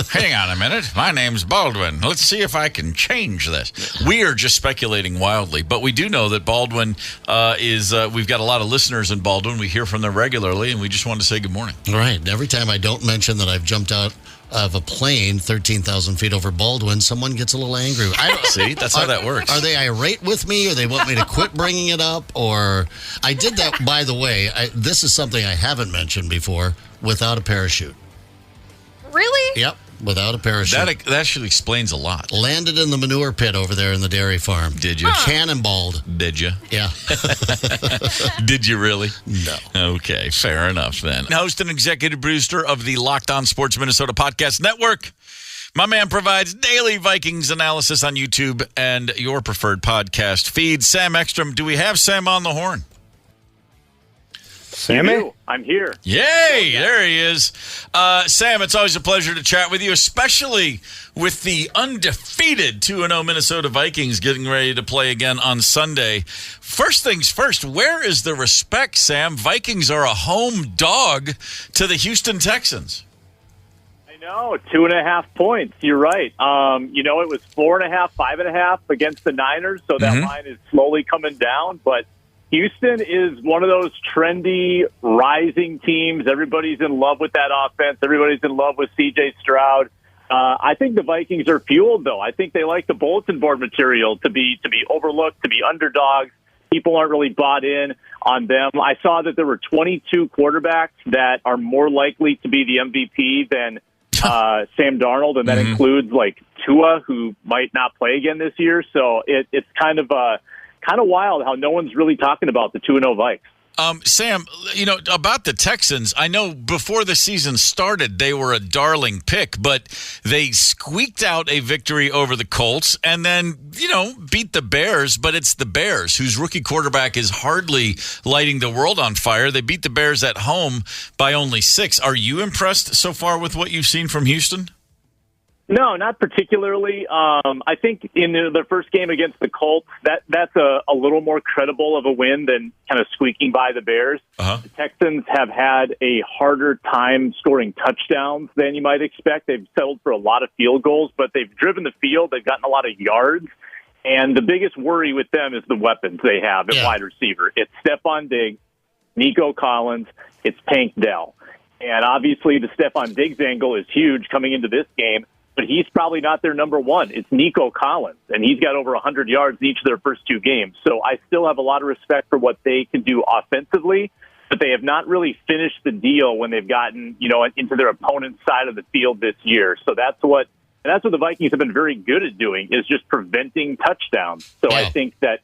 Hang on a minute. My name's Baldwin. Let's see if I can change this. We are just speculating wildly, but we do know that Baldwin we've got a lot of listeners in Baldwin. We hear from them regularly, and we just wanted to say good morning. Right. And every time I don't mention that I've jumped out of a plane 13,000 feet over Baldwin, someone gets a little angry. See, that's how that works. Are they irate with me, or they want me to quit bringing it up? Or I did that, by the way. This is something I haven't mentioned before. Without a parachute. Really? Yep, without a parachute. That actually explains a lot. Landed in the manure pit over there in the dairy farm. Did you? Cannonballed. Did you? Yeah. Did you really? No. Okay, fair enough then. Host and executive producer of the Locked On Sports Minnesota Podcast Network. My man provides daily Vikings analysis on YouTube and your preferred podcast feed. Sam Ekstrom. Do we have Sam on the horn? Sammy? I'm here. Yay! There he is. Sam, it's always a pleasure to chat with you, especially with the undefeated 2-0 Minnesota Vikings getting ready to play again on Sunday. First things first, where is the respect, Sam? Vikings are a home dog to the Houston Texans. I know, 2.5 points. You're right. It was 4.5, 5.5 against the Niners, so that line is slowly coming down, but Houston is one of those trendy, rising teams. Everybody's in love with that offense. Everybody's in love with C.J. Stroud. I think the Vikings are fueled, though. I think they like the bulletin board material to be overlooked, to be underdogs. People aren't really bought in on them. I saw that there were 22 quarterbacks that are more likely to be the MVP than Sam Darnold, and that includes like Tua, who might not play again this year. So it's kind of wild how no one's really talking about the 2-0 Vikes. Sam, about the Texans, I know before the season started, they were a darling pick, but they squeaked out a victory over the Colts and then, beat the Bears, but it's the Bears whose rookie quarterback is hardly lighting the world on fire. They beat the Bears at home by only 6. Are you impressed so far with what you've seen from Houston? No, not particularly. I think in the first game against the Colts, that's a little more credible of a win than kind of squeaking by the Bears. Uh-huh. The Texans have had a harder time scoring touchdowns than you might expect. They've settled for a lot of field goals, but they've driven the field. They've gotten a lot of yards. And the biggest worry with them is the weapons they have at wide receiver. It's Stefon Diggs, Nico Collins, it's Tank Dell. And obviously the Stefon Diggs angle is huge coming into this game. But he's probably not their number one. It's Nico Collins, and he's got over 100 yards in each of their first two games. So I still have a lot of respect for what they can do offensively, but they have not really finished the deal when they've gotten, into their opponent's side of the field this year. So that's what the Vikings have been very good at doing, is just preventing touchdowns. So I think that,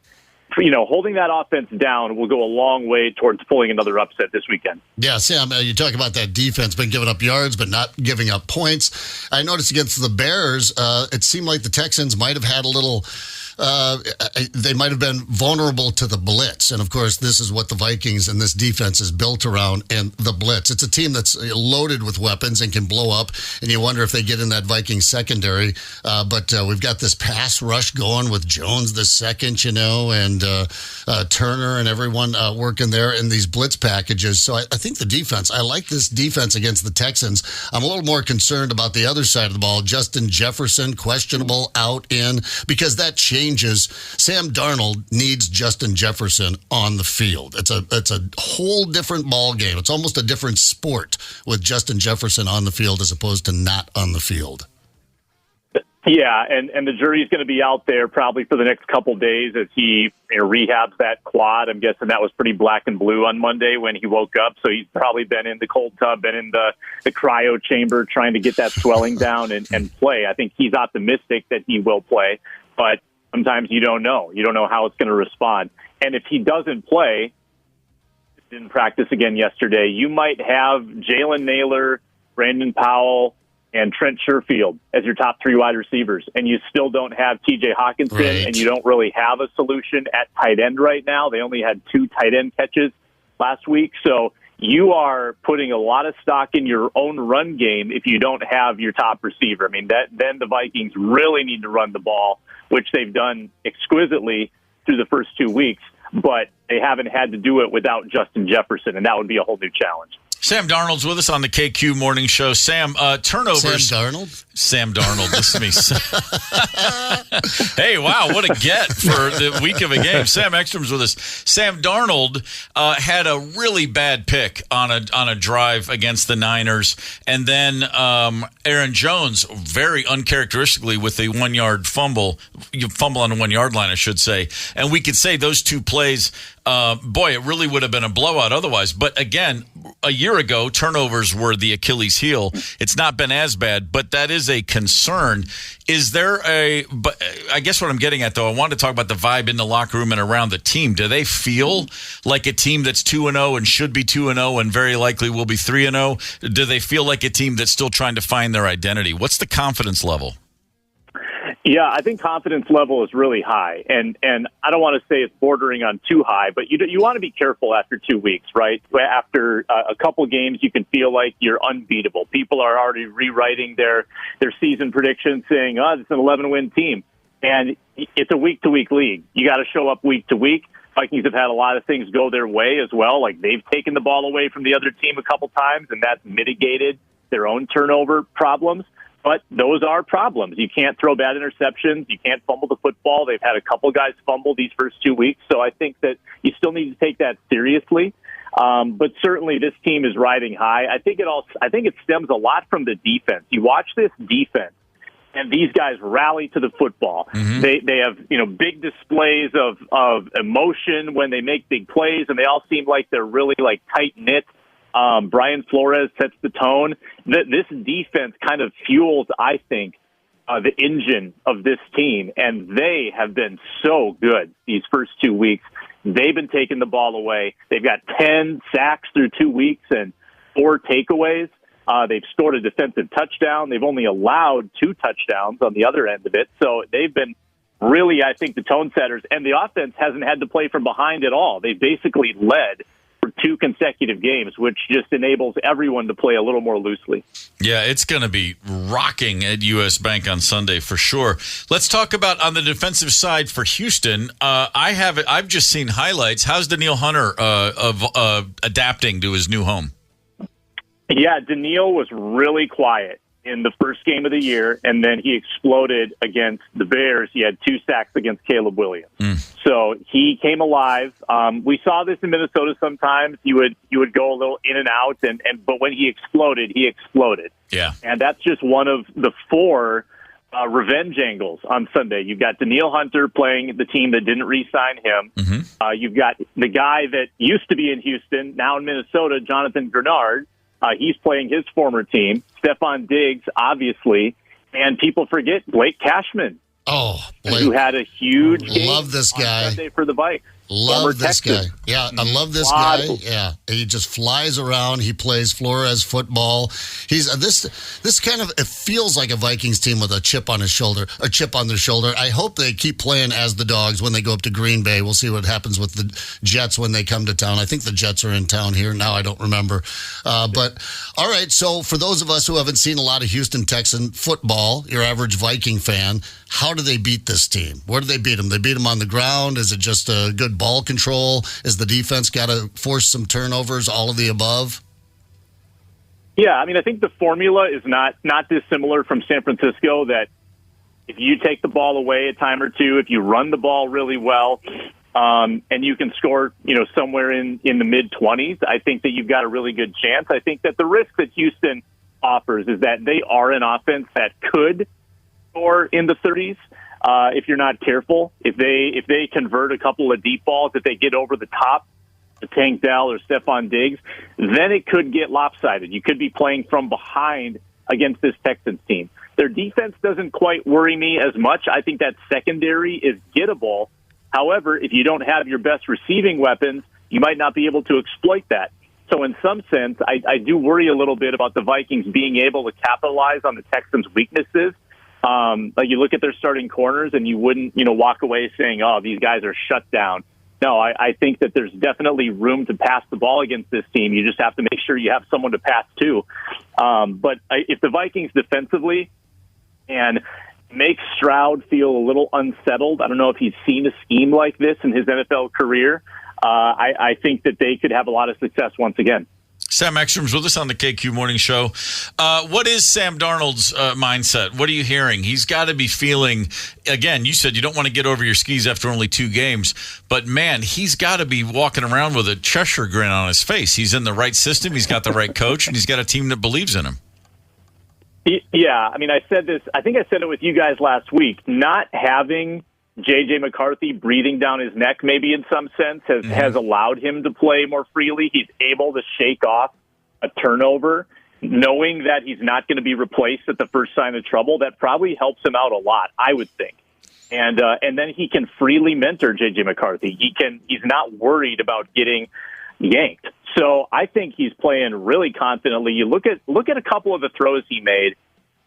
holding that offense down will go a long way towards pulling another upset this weekend. Yeah, Sam, you talk about that defense, been giving up yards, but not giving up points. I noticed against the Bears, it seemed like the Texans might have had a little... they might have been vulnerable to the blitz. And, of course, this is what the Vikings and this defense is built around, and the blitz. It's a team that's loaded with weapons and can blow up, and you wonder if they get in that Vikings secondary. But we've got this pass rush going with Jones the second, and Turner and everyone working there in these blitz packages. So I think the defense, I like this defense against the Texans. I'm a little more concerned about the other side of the ball. Justin Jefferson, questionable, out, in, because that changes. Sam Darnold needs Justin Jefferson on the field. It's a whole different ball game. It's almost a different sport with Justin Jefferson on the field as opposed to not on the field. Yeah, and the jury's going to be out there probably for the next couple days as he rehabs that quad. I'm guessing that was pretty black and blue on Monday when he woke up. So he's probably been in the cold tub, been in the cryo chamber trying to get that swelling down and play. I think he's optimistic that he will play, but sometimes you don't know. You don't know how it's going to respond. And if he doesn't play, didn't practice again yesterday, you might have Jalen Naylor, Brandon Powell, and Trent Sherfield as your top three wide receivers. And you still don't have TJ Hawkinson, right. And you don't really have a solution at tight end right now. They only had 2 tight end catches last week. So you are putting a lot of stock in your own run game if you don't have your top receiver. I mean, then the Vikings really need to run the ball, which they've done exquisitely through the first 2 weeks, but they haven't had to do it without Justin Jefferson, and that would be a whole new challenge. Sam Darnold's with us on the KQ Morning Show. Sam, turnovers. Sam Darnold, listen to me. Hey, wow, what a get for the week of a game. Sam Ekstrom's with us. Sam Darnold had a really bad pick on a drive against the Niners, and then Aaron Jones, very uncharacteristically, with a 1-yard fumble on the 1-yard line, I should say. And we could say those two plays, it really would have been a blowout otherwise. But again, a year ago, turnovers were the Achilles heel. It's not been as bad, but that is a concern. Is there but I guess what I'm getting at, though, I wanted to talk about the vibe in the locker room and around the team. Do they feel like a team that's 2-0 and should be 2-0 and very likely will be 3-0? Do they feel like a team that's still trying to find their identity? What's the confidence level? Yeah, I think confidence level is really high, and I don't want to say it's bordering on too high, but you want to be careful after 2 weeks, right? After a couple games, you can feel like you're unbeatable. People are already rewriting their season predictions, saying, "Oh, it's an 11-win team," and it's a week-to-week league. You got to show up week to week. Vikings have had a lot of things go their way as well. Like they've taken the ball away from the other team a couple times, and that's mitigated their own turnover problems. But those are problems. You can't throw bad interceptions. You can't fumble the football. They've had a couple guys fumble these first 2 weeks. So I think that you still need to take that seriously. But certainly this team is riding high. I think it stems a lot from the defense. You watch this defense, and these guys rally to the football. Mm-hmm. They have, big displays of emotion when they make big plays, and they all seem like they're really tight-knit. Brian Flores sets the tone. This defense kind of fuels, I think, the engine of this team, and they have been so good these first 2 weeks. They've been taking the ball away. They've got 10 sacks through 2 weeks and 4 takeaways. They've scored a defensive touchdown. They've only allowed 2 touchdowns on the other end of it. So they've been really, I think, the tone setters, and the offense hasn't had to play from behind at all. They basically led for 2 consecutive games, which just enables everyone to play a little more loosely. Yeah, it's going to be rocking at U.S. Bank on Sunday for sure. Let's talk about on the defensive side for Houston. I've just seen highlights. How's Danielle Hunter adapting to his new home? Yeah, Danielle was really quiet in the first game of the year, and then he exploded against the Bears. He had 2 sacks against Caleb Williams. So he came alive. We saw this in Minnesota sometimes. He would go a little in and out, but when he exploded, he exploded. Yeah. And that's just one of the 4 revenge angles on Sunday. You've got Danielle Hunter playing the team that didn't re-sign him. You've got the guy that used to be in Houston, now in Minnesota, Jonathan Grenard. He's playing his former team. Stefon Diggs, obviously. And people forget Blake Cashman. Oh, Blake. Who had a huge game Love this guy. on Sunday for the Vikes. Love this guy. Yeah, I love this guy. Yeah, he just flies around. He plays Flores football. He's this kind of, it feels like a Vikings team with a chip on their shoulder. I hope they keep playing as the Dogs when they go up to Green Bay. We'll see what happens with the Jets when they come to town. I think the Jets are in town here now. I don't remember. But all right. So for those of us who haven't seen a lot of Houston Texan football, your average Viking fan, how do they beat this team? Where do they beat them? They beat them on the ground. Is it just a good ball control? Is the defense got to force some turnovers? All of the above? Yeah, I mean, I think the formula is not dissimilar from San Francisco, that if you take the ball away a time or two, if you run the ball really well, and you can score, somewhere in the mid-20s, I think that you've got a really good chance. I think that the risk that Houston offers is that they are an offense that could score in the 30s. If you're not careful, if they convert a couple of deep balls, if they get over the top to Tank Dell or Stefon Diggs, then it could get lopsided. You could be playing from behind against this Texans team. Their defense doesn't quite worry me as much. I think that secondary is gettable. However, if you don't have your best receiving weapons, you might not be able to exploit that. So in some sense, I do worry a little bit about the Vikings being able to capitalize on the Texans' weaknesses. Like you look at their starting corners and you wouldn't, walk away saying, oh, these guys are shut down. No, I think that there's definitely room to pass the ball against this team. You just have to make sure you have someone to pass to. But if the Vikings defensively and make Stroud feel a little unsettled, I don't know if he's seen a scheme like this in his NFL career, I think that they could have a lot of success once again. Sam Ekstrom's with us on the KQ Morning Show. What is Sam Darnold's mindset? What are you hearing? He's got to be feeling, again, you said you don't want to get over your skis after only 2 games, but man, he's got to be walking around with a Cheshire grin on his face. He's in the right system, he's got the right coach, and he's got a team that believes in him. Yeah, I mean, I said it with you guys last week. Not having J.J. McCarthy breathing down his neck, maybe in some sense, has allowed him to play more freely. He's able to shake off a turnover, knowing that he's not going to be replaced at the first sign of trouble. That probably helps him out a lot, I would think. And then he can freely mentor J.J. McCarthy. He's not worried about getting yanked. So I think he's playing really confidently. You look at a couple of the throws he made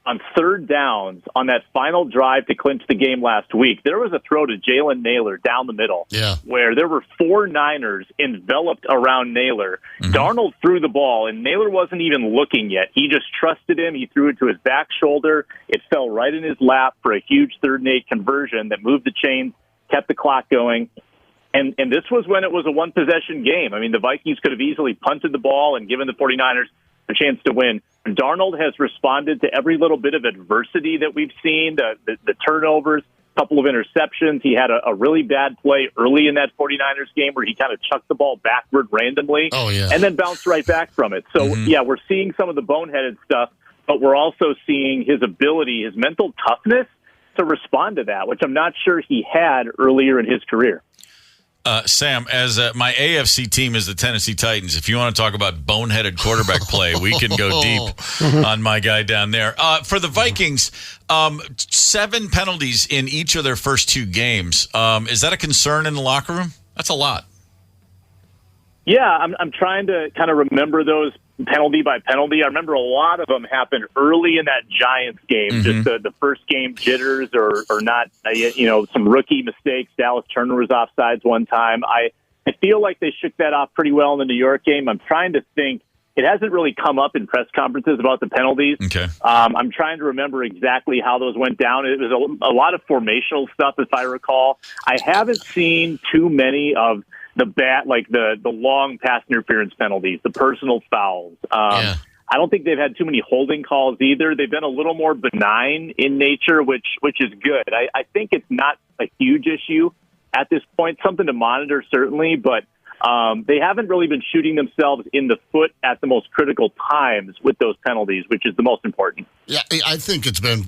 on third downs on that final drive to clinch the game last week. There was a throw to Jalen Naylor down the middle where there were 4 Niners enveloped around Naylor. Darnold threw the ball, and Naylor wasn't even looking yet. He just trusted him. He threw it to his back shoulder. It fell right in his lap for a huge 3rd-and-8 conversion that moved the chains, kept the clock going. And this was when it was a one-possession game. I mean, the Vikings could have easily punted the ball and given the 49ers a chance to win. Darnold has responded to every little bit of adversity that we've seen, the turnovers, a couple of interceptions. He had a really bad play early in that 49ers game where he kind of chucked the ball backward randomly and then bounced right back from it. So, we're seeing some of the boneheaded stuff, but we're also seeing his ability, his mental toughness to respond to that, which I'm not sure he had earlier in his career. Sam, as my AFC team is the Tennessee Titans, if you want to talk about boneheaded quarterback play, we can go deep on my guy down there. For the Vikings, 7 penalties in each of their first 2 games. Is that a concern in the locker room? That's a lot. Yeah, I'm trying to kind of remember those penalty by penalty. I remember a lot of them happened early in that Giants game, just the first game jitters or not, some rookie mistakes. Dallas Turner was offsides one time. I feel like they shook that off pretty well in the New York game. I'm trying to think. It hasn't really come up in press conferences about the penalties. Okay. I'm trying to remember exactly how those went down. It was a lot of formational stuff, if I recall. I haven't seen too many of the long pass interference penalties, the personal fouls. I don't think they've had too many holding calls either. They've been a little more benign in nature, which is good. I think it's not a huge issue at this point. Something to monitor, certainly, but they haven't really been shooting themselves in the foot at the most critical times with those penalties, which is the most important. Yeah, I think it's been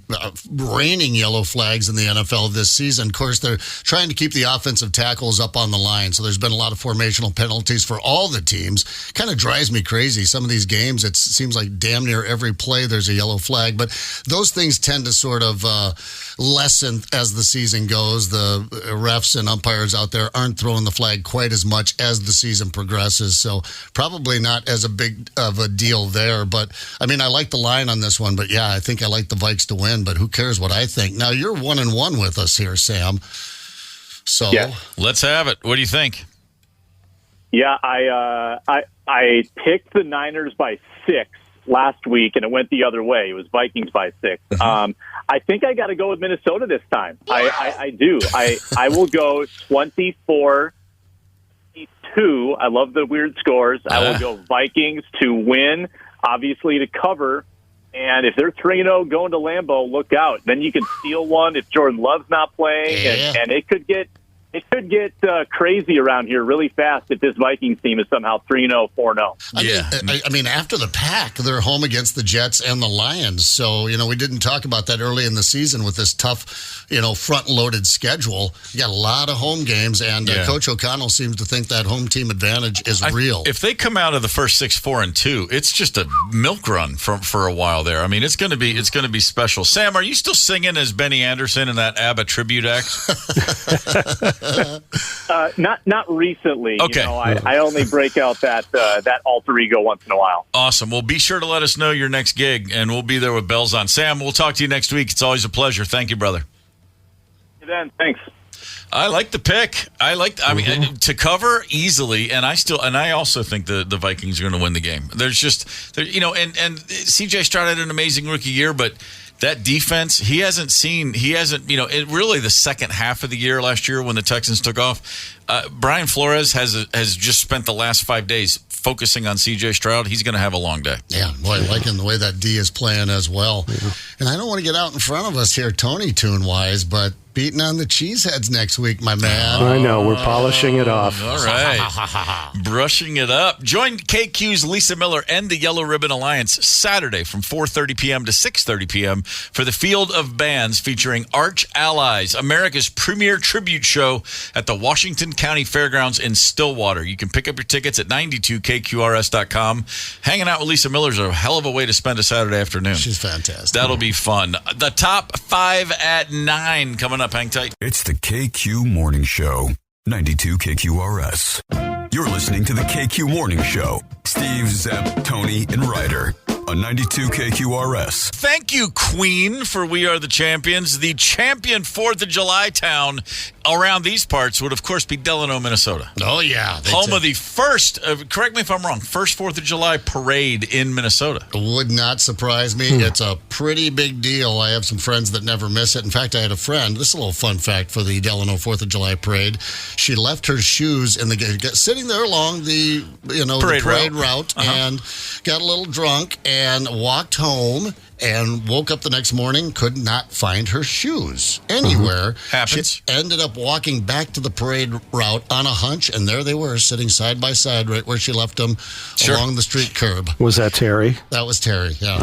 raining yellow flags in the NFL this season. Of course, they're trying to keep the offensive tackles up on the line, so there's been a lot of formational penalties for all the teams. Kind of drives me crazy. Some of these games, it seems like damn near every play there's a yellow flag, but those things tend to sort of lessen as the season goes. The refs and umpires out there aren't throwing the flag quite as much as the season progresses, so probably not as a big of a deal there. But, I mean, I like the line on this one, but yeah, I think I like the Vikes to win, but who cares what I think? Now, you're 1-1 with us here, Sam. So let's have it. What do you think? Yeah, I picked the Niners by 6 last week, and it went the other way. It was Vikings by 6. I think I got to go with Minnesota this time. I do. I will go 24-2. I love the weird scores. I will go Vikings to win, obviously to cover. And if they're 3-0 going to Lambeau, look out. Then you can steal one if Jordan Love's not playing, and it could get crazy around here really fast if this Vikings team is somehow 3-0, 4-0. I mean, after the pack, they're home against the Jets and the Lions. So, we didn't talk about that early in the season with this tough, front-loaded schedule. You got a lot of home games, and Coach O'Connell seems to think that home team advantage is real. If they come out of the first 6, 4-2, it's just a milk run for a while there. I mean, it's going to be special. Sam, are you still singing as Benny Anderson in that ABBA tribute act? Not recently. Okay. I only break out that alter ego once in a while. Awesome. Well, be sure to let us know your next gig, and we'll be there with bells on. Sam, we'll talk to you next week. It's always a pleasure. Thank you, brother. Then thanks. I like the pick. I mean, to cover easily, and I also think the Vikings are going to win the game. And CJ Stroud had an amazing rookie year, but that defense, he hasn't, really the second half of the year last year when the Texans took off. Brian Flores has just spent the last 5 days focusing on C.J. Stroud. He's going to have a long day. Yeah, boy, liking the way that D is playing as well. Yeah. And I don't want to get out in front of us here, Tony, tune-wise, but beating on the Cheeseheads next week, my man. I know. We're polishing it off. All right. Brushing it up. Join KQ's Lisa Miller and the Yellow Ribbon Alliance Saturday from 4:30 p.m. to 6:30 p.m. for the Field of Bands featuring Arch Allies, America's premier tribute show at the Washington County Fairgrounds in Stillwater. You can pick up your tickets at 92kqrs.com. Hanging out with Lisa Miller is a hell of a way to spend a Saturday afternoon. She's fantastic. That'll be fun. The top 5 at 9 coming up. Hang tight. It's the KQ Morning Show, 92 KQRS. You're listening to the KQ Morning Show. Steve, Zep, Tony, and Ryder on 92 KQRS. Thank you, Queen, for We Are the Champions. The champion 4th of July town around these parts would, of course, be Delano, Minnesota. Oh, yeah. Home of the first, correct me if I'm wrong, first 4th of July parade in Minnesota. Would not surprise me. It's a pretty big deal. I have some friends that never miss it. In fact, I had a friend, this is a little fun fact for the Delano 4th of July parade. She left her shoes in the sitting there along the parade route and got a little drunk and walked home and woke up the next morning, could not find her shoes anywhere. Happens. She ended up walking back to the parade route on a hunch, and there they were, sitting side by side right where she left them along the street curb. Was that Terry? That was Terry, yeah.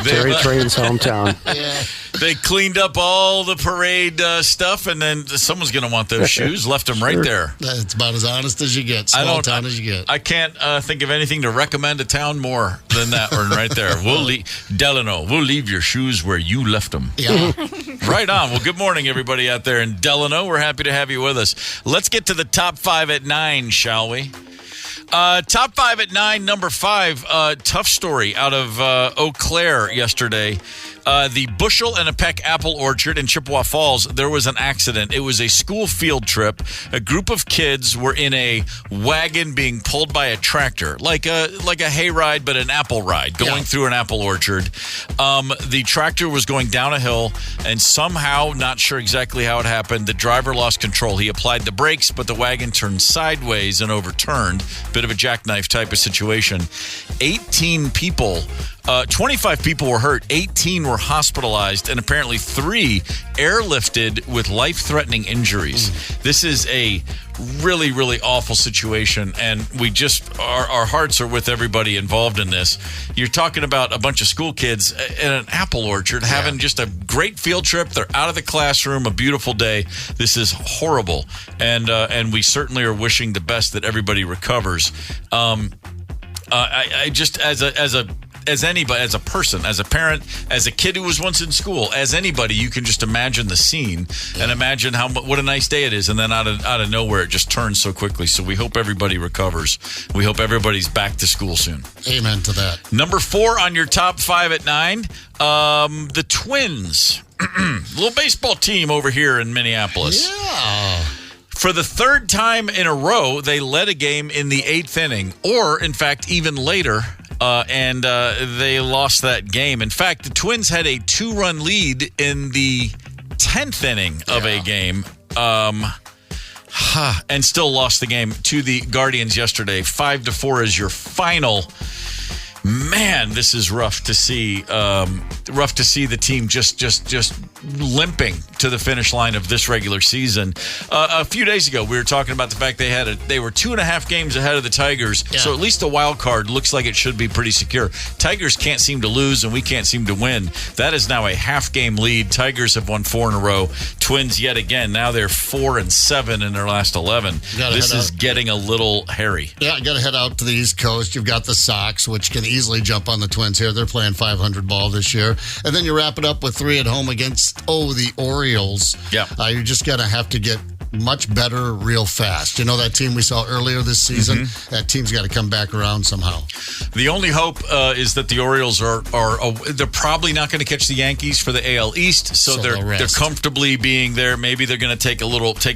Terry Train's hometown. Yeah. They cleaned up all the parade stuff, and then someone's going to want those shoes. Left them right there. That's about as honest as you get. Small town as you get. I can't think of anything to recommend a town more than that one right there. Delano, we'll leave your shoes where you left them. Yeah. Right on. Well, good morning, everybody out there in Delano. We're happy to have you with us. Let's get to the top 5 at 9, shall we? Top 5 at 9, number 5. Tough story out of Eau Claire yesterday. The Bushel and a Peck Apple Orchard in Chippewa Falls, there was an accident. It was a school field trip. A group of kids were in a wagon being pulled by a tractor, like a hayride, but an apple ride, going through an apple orchard. The tractor was going down a hill, and somehow, not sure exactly how it happened, the driver lost control. He applied the brakes, but the wagon turned sideways and overturned. Bit of a jackknife type of situation. 18 people, 25 people were hurt, 18 were hospitalized, and apparently 3 airlifted with life-threatening injuries. This is a really, really awful situation, and we just, our hearts are with everybody involved in this. You're talking about a bunch of school kids in an apple orchard having just a great field trip. They're out of the classroom, a beautiful day. This is horrible, and we certainly are wishing the best that everybody recovers. I just, as anybody, as a person, as a parent, as a kid who was once in school, as anybody, you can just imagine the scene and imagine what a nice day it is, and then out of nowhere it just turns so quickly. So we hope everybody recovers. We hope everybody's back to school soon. Amen to that. Number 4 on your top 5 at 9, the Twins, little baseball team over here in Minneapolis. Yeah. For the 3rd time in a row, they led a game in the 8th inning, or in fact, even later. And they lost that game. In fact, the Twins had a 2-run lead in the 10th inning of a game, and still lost the game to the Guardians yesterday. 5-4 is your final. Man, this is rough to see. Rough to see the team just limping to the finish line of this regular season. A few days ago, we were talking about the fact they were 2.5 games ahead of the Tigers. Yeah. So at least the wild card looks like it should be pretty secure. Tigers can't seem to lose, and we can't seem to win. That is now a half-game lead. Tigers have won 4 in a row. Twins yet again. Now they're 4-7 in their last 11. This is getting a little hairy. Yeah, I got to head out to the East Coast. You've got the Sox, which can easily jump on the Twins here. They're playing 500 ball this year. And then you wrap it up with 3 at home against, the Orioles. Yeah. You're just going to have to get much better real fast. You know that team we saw earlier this season? Mm-hmm. That team's got to come back around somehow. The only hope is that the Orioles are they're probably not going to catch the Yankees for the AL East, so they're comfortably being there. Maybe they're going to take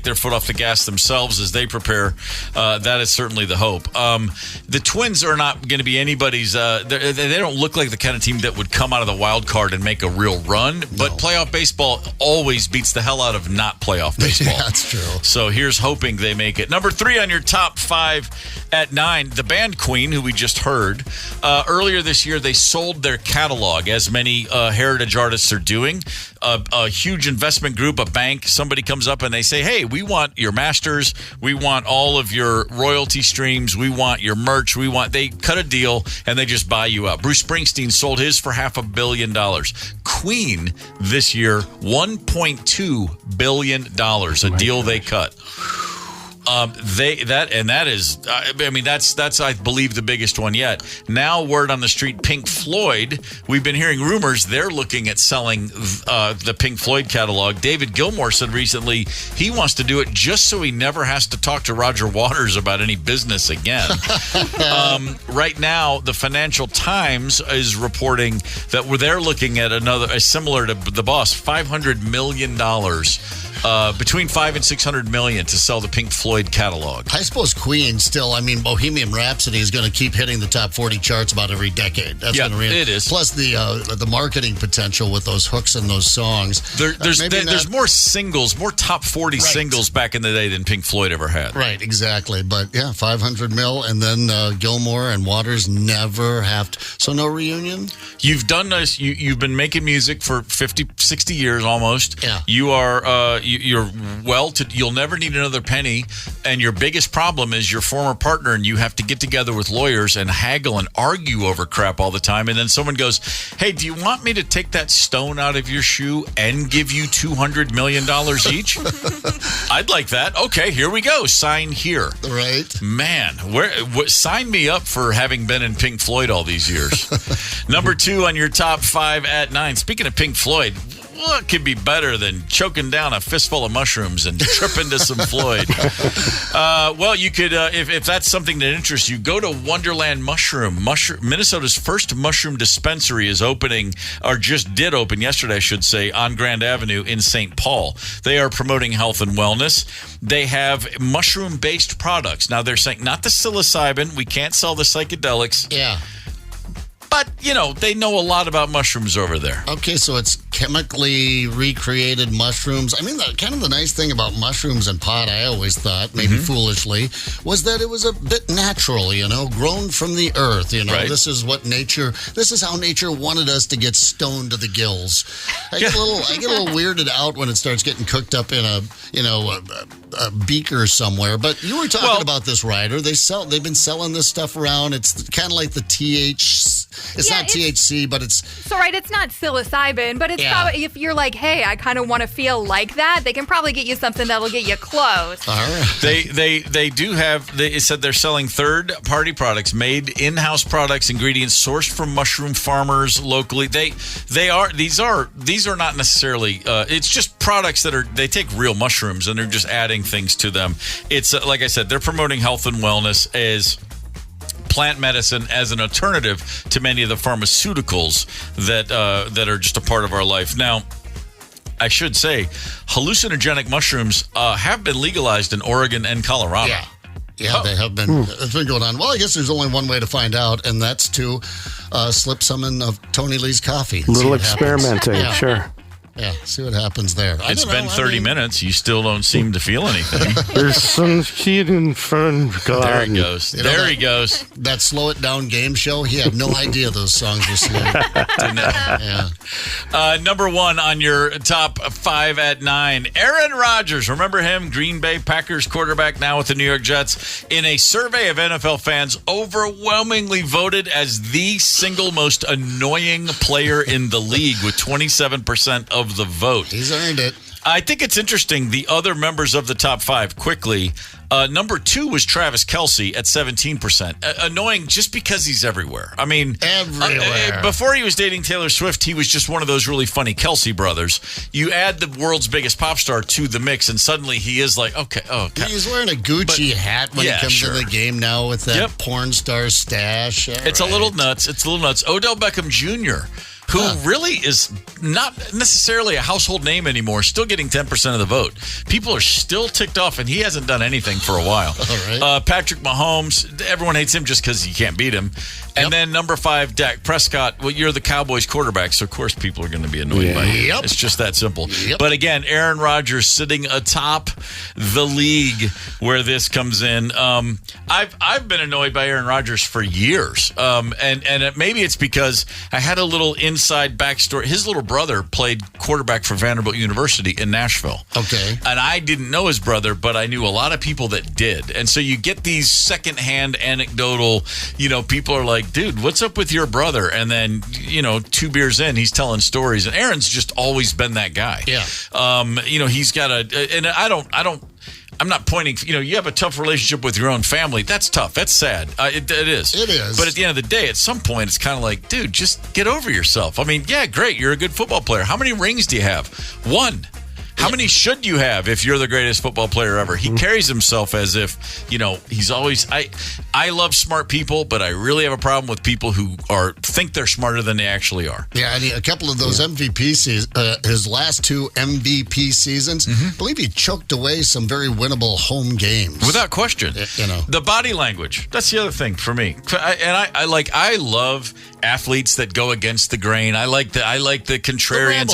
their foot off the gas themselves as they prepare. That is certainly the hope. The Twins are not going to be anybody's. They don't look like the kind of team that would come out of the wild card and make a real run. But playoff baseball always beats the hell out of not playoff baseball. Yeah, that's true. So here's hoping they make it. Number 3 on your top 5 at 9, the band Queen, who we just heard. Earlier this year, they sold their catalog, as many heritage artists are doing. A huge investment group, a bank, somebody comes up and they say, hey, we want your masters. We want all of your royalty streams. We want your merch. They cut a deal and they just buy you out. Bruce Springsteen sold his for $500 million. Queen this year, $1.2 billion, a deal they cut. That's I believe the biggest one yet. Now, word on the street, Pink Floyd. We've been hearing rumors they're looking at selling the Pink Floyd catalog. David Gilmour said recently he wants to do it just so he never has to talk to Roger Waters about any business again. Right now, the Financial Times is reporting that they're looking at similar to the Boss, $500 million. Between $500 and $600 million to sell the Pink Floyd catalog. I suppose Queen still. Bohemian Rhapsody is going to keep hitting the top 40 charts about every decade. That's it is. Plus the marketing potential with those hooks and those songs. There's more singles, more top 40 singles back in the day than Pink Floyd ever had. Right, exactly. But yeah, $500 million, and then Gilmour and Waters never have to. So no reunion. You've done this. You've been making music for 50, 60 years almost. Yeah. You are. You'll never need another penny, and your biggest problem is your former partner, and you have to get together with lawyers and haggle and argue over crap all the time. And then someone goes, hey, do you want me to take that stone out of your shoe and give you $200 million each? I'd like that. Okay, here we go. Sign here. Right. Man, sign me up for having been in Pink Floyd all these years. Number 2 on your top 5 at 9. Speaking of Pink Floyd, what could be better than choking down a fistful of mushrooms and tripping to some Floyd? Well, you could, if that's something that interests you, go to Wonderland Mushroom. Minnesota's first mushroom dispensary is opening, or just did open yesterday, I should say, on Grand Avenue in St. Paul. They are promoting health and wellness. They have mushroom-based products. Now, they're saying not the psilocybin. We can't sell the psychedelics. Yeah. But, they know a lot about mushrooms over there. Okay, so it's chemically recreated mushrooms. I mean, kind of the nice thing about mushrooms and pot, I always thought, maybe foolishly, was that it was a bit natural, grown from the earth. Right. This is how nature wanted us to get stoned to the gills. I get a little weirded out when it starts getting cooked up in a beaker somewhere. But you were talking about this, Ryder. They've been selling this stuff around. It's kind of like the It's not THC, but it's... So, right, it's not psilocybin, but it's probably, if you're like, hey, I kind of want to feel like that, they can probably get you something that'll get you close. All right. They do have, they said they're selling third-party products, made in-house products, ingredients sourced from mushroom farmers locally. These are not necessarily, it's just products they take real mushrooms and they're just adding things to them. It's, like I said, they're promoting health and wellness as plant medicine as an alternative to many of the pharmaceuticals that are just a part of our life. Now, I should say, hallucinogenic mushrooms have been legalized in Oregon and Colorado. Yeah, they have been. It's been going on. Well, I guess there's only one way to find out, and that's to slip some in of Tony Lee's coffee. A little experimenting, sure. Yeah, see what happens there. It's been 30 minutes. You still don't seem to feel anything. There's some hidden fern garden. There he goes. He goes. That Slow It Down game show, he had no idea those songs were slow. Number one on your top 5 at 9, Aaron Rodgers. Remember him? Green Bay Packers quarterback, now with the New York Jets. In a survey of NFL fans, overwhelmingly voted as the single most annoying player in the league with 27% of the vote. He's earned it. I think it's interesting, the other members of the top 5, quickly. Number 2 was Travis Kelce at 17%. Annoying just because he's everywhere. I mean, everywhere. Before he was dating Taylor Swift, he was just one of those really funny Kelce brothers. You add the world's biggest pop star to the mix, and suddenly he is like, okay. He's wearing a Gucci hat when he comes to the game now with that porn star stash. It's a little nuts. Odell Beckham Jr., who really is not necessarily a household name anymore, still getting 10% of the vote. People are still ticked off, and he hasn't done anything for a while. All right. Patrick Mahomes, everyone hates him just because you can't beat him. And then number 5, Dak Prescott. Well, you're the Cowboys quarterback, so of course people are going to be annoyed by you. It's just that simple. But again, Aaron Rodgers sitting atop the league where this comes in. I've been annoyed by Aaron Rodgers for years. And maybe it's because I had a little inside backstory. His little brother played quarterback for Vanderbilt University in Nashville. Okay. And I didn't know his brother, but I knew a lot of people that did. And so you get these secondhand anecdotal, people are like, dude, what's up with your brother? And then, 2 beers in, he's telling stories. And Aaron's just always been that guy. Yeah. He's got and I'm not pointing, you have a tough relationship with your own family. That's tough. That's sad. It is. It is. But at the end of the day, at some point, it's kind of like, dude, just get over yourself. I mean, yeah, great. You're a good football player. How many rings do you have? 1. How many should you have if you're the greatest football player ever? He carries himself as if, he's always... I love smart people, but I really have a problem with people who think they're smarter than they actually are. Yeah, and a couple of those MVP seasons, his last 2 MVP seasons, I believe he choked away some very winnable home games. Without question. The body language, that's the other thing for me. I love athletes that go against the grain. I like the contrarians.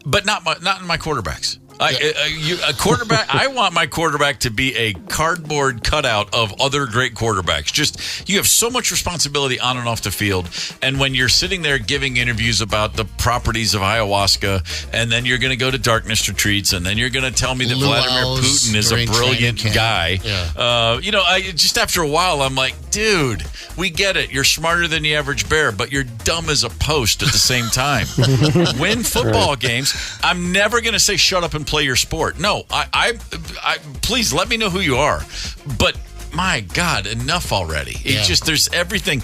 But not in my quarterbacks. A quarterback. I want my quarterback to be a cardboard cutout of other great quarterbacks. Just, you have so much responsibility on and off the field, and when you're sitting there giving interviews about the properties of ayahuasca, and then you're going to go to darkness retreats, and then you're going to tell me that Vladimir Putin is a brilliant guy. Just after a while, I'm like, dude, we get it. You're smarter than the average bear, but you're dumb as a post at the same time. Win football games. I'm never going to say shut up and play your sport. No, I please let me know who you are. But my God, enough already. It's just, there's everything.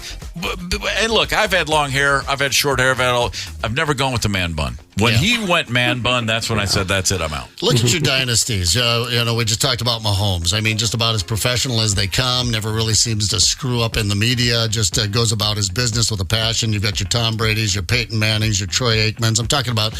And look, I've had long hair. I've had short hair. I've never gone with the man bun. When he went man bun, that's when I said, that's it, I'm out. Look at your dynasties. We just talked about Mahomes. I mean, just about as professional as they come. Never really seems to screw up in the media. Just goes about his business with a passion. You've got your Tom Brady's, your Peyton Manning's, your Troy Aikmans. I'm talking about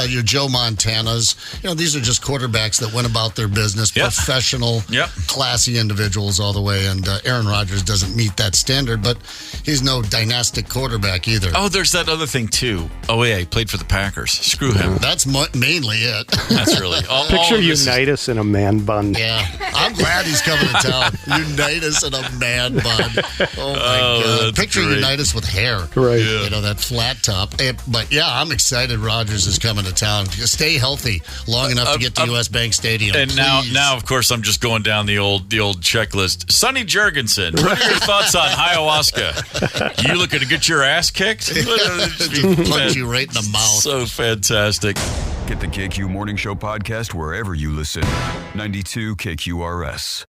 your Joe Montanas. These are just quarterbacks that went about their business. Professional, classy individuals all the way. And Aaron Rodgers doesn't meet that standard, but he's no dynastic quarterback either. Oh, there's that other thing, too. Oh, yeah, he played for the Packers. Screw him. That's mainly it. That's really all. Picture Unitas in a man bun. Yeah, I'm glad he's coming to town. Unitas in a man bun. Oh my God! Picture great. Unitas with hair. Right. Yeah. That flat top. But yeah, I'm excited. Rodgers is coming to town. Stay healthy long enough to get to U.S. Bank Stadium. And please. now, of course, I'm just going down the old checklist. Sonny Jurgensen, what are your thoughts on ayahuasca? You looking to get your ass kicked? Just punch you right in the mouth. So fantastic. Get the KQ Morning Show podcast wherever you listen. 92 KQRS.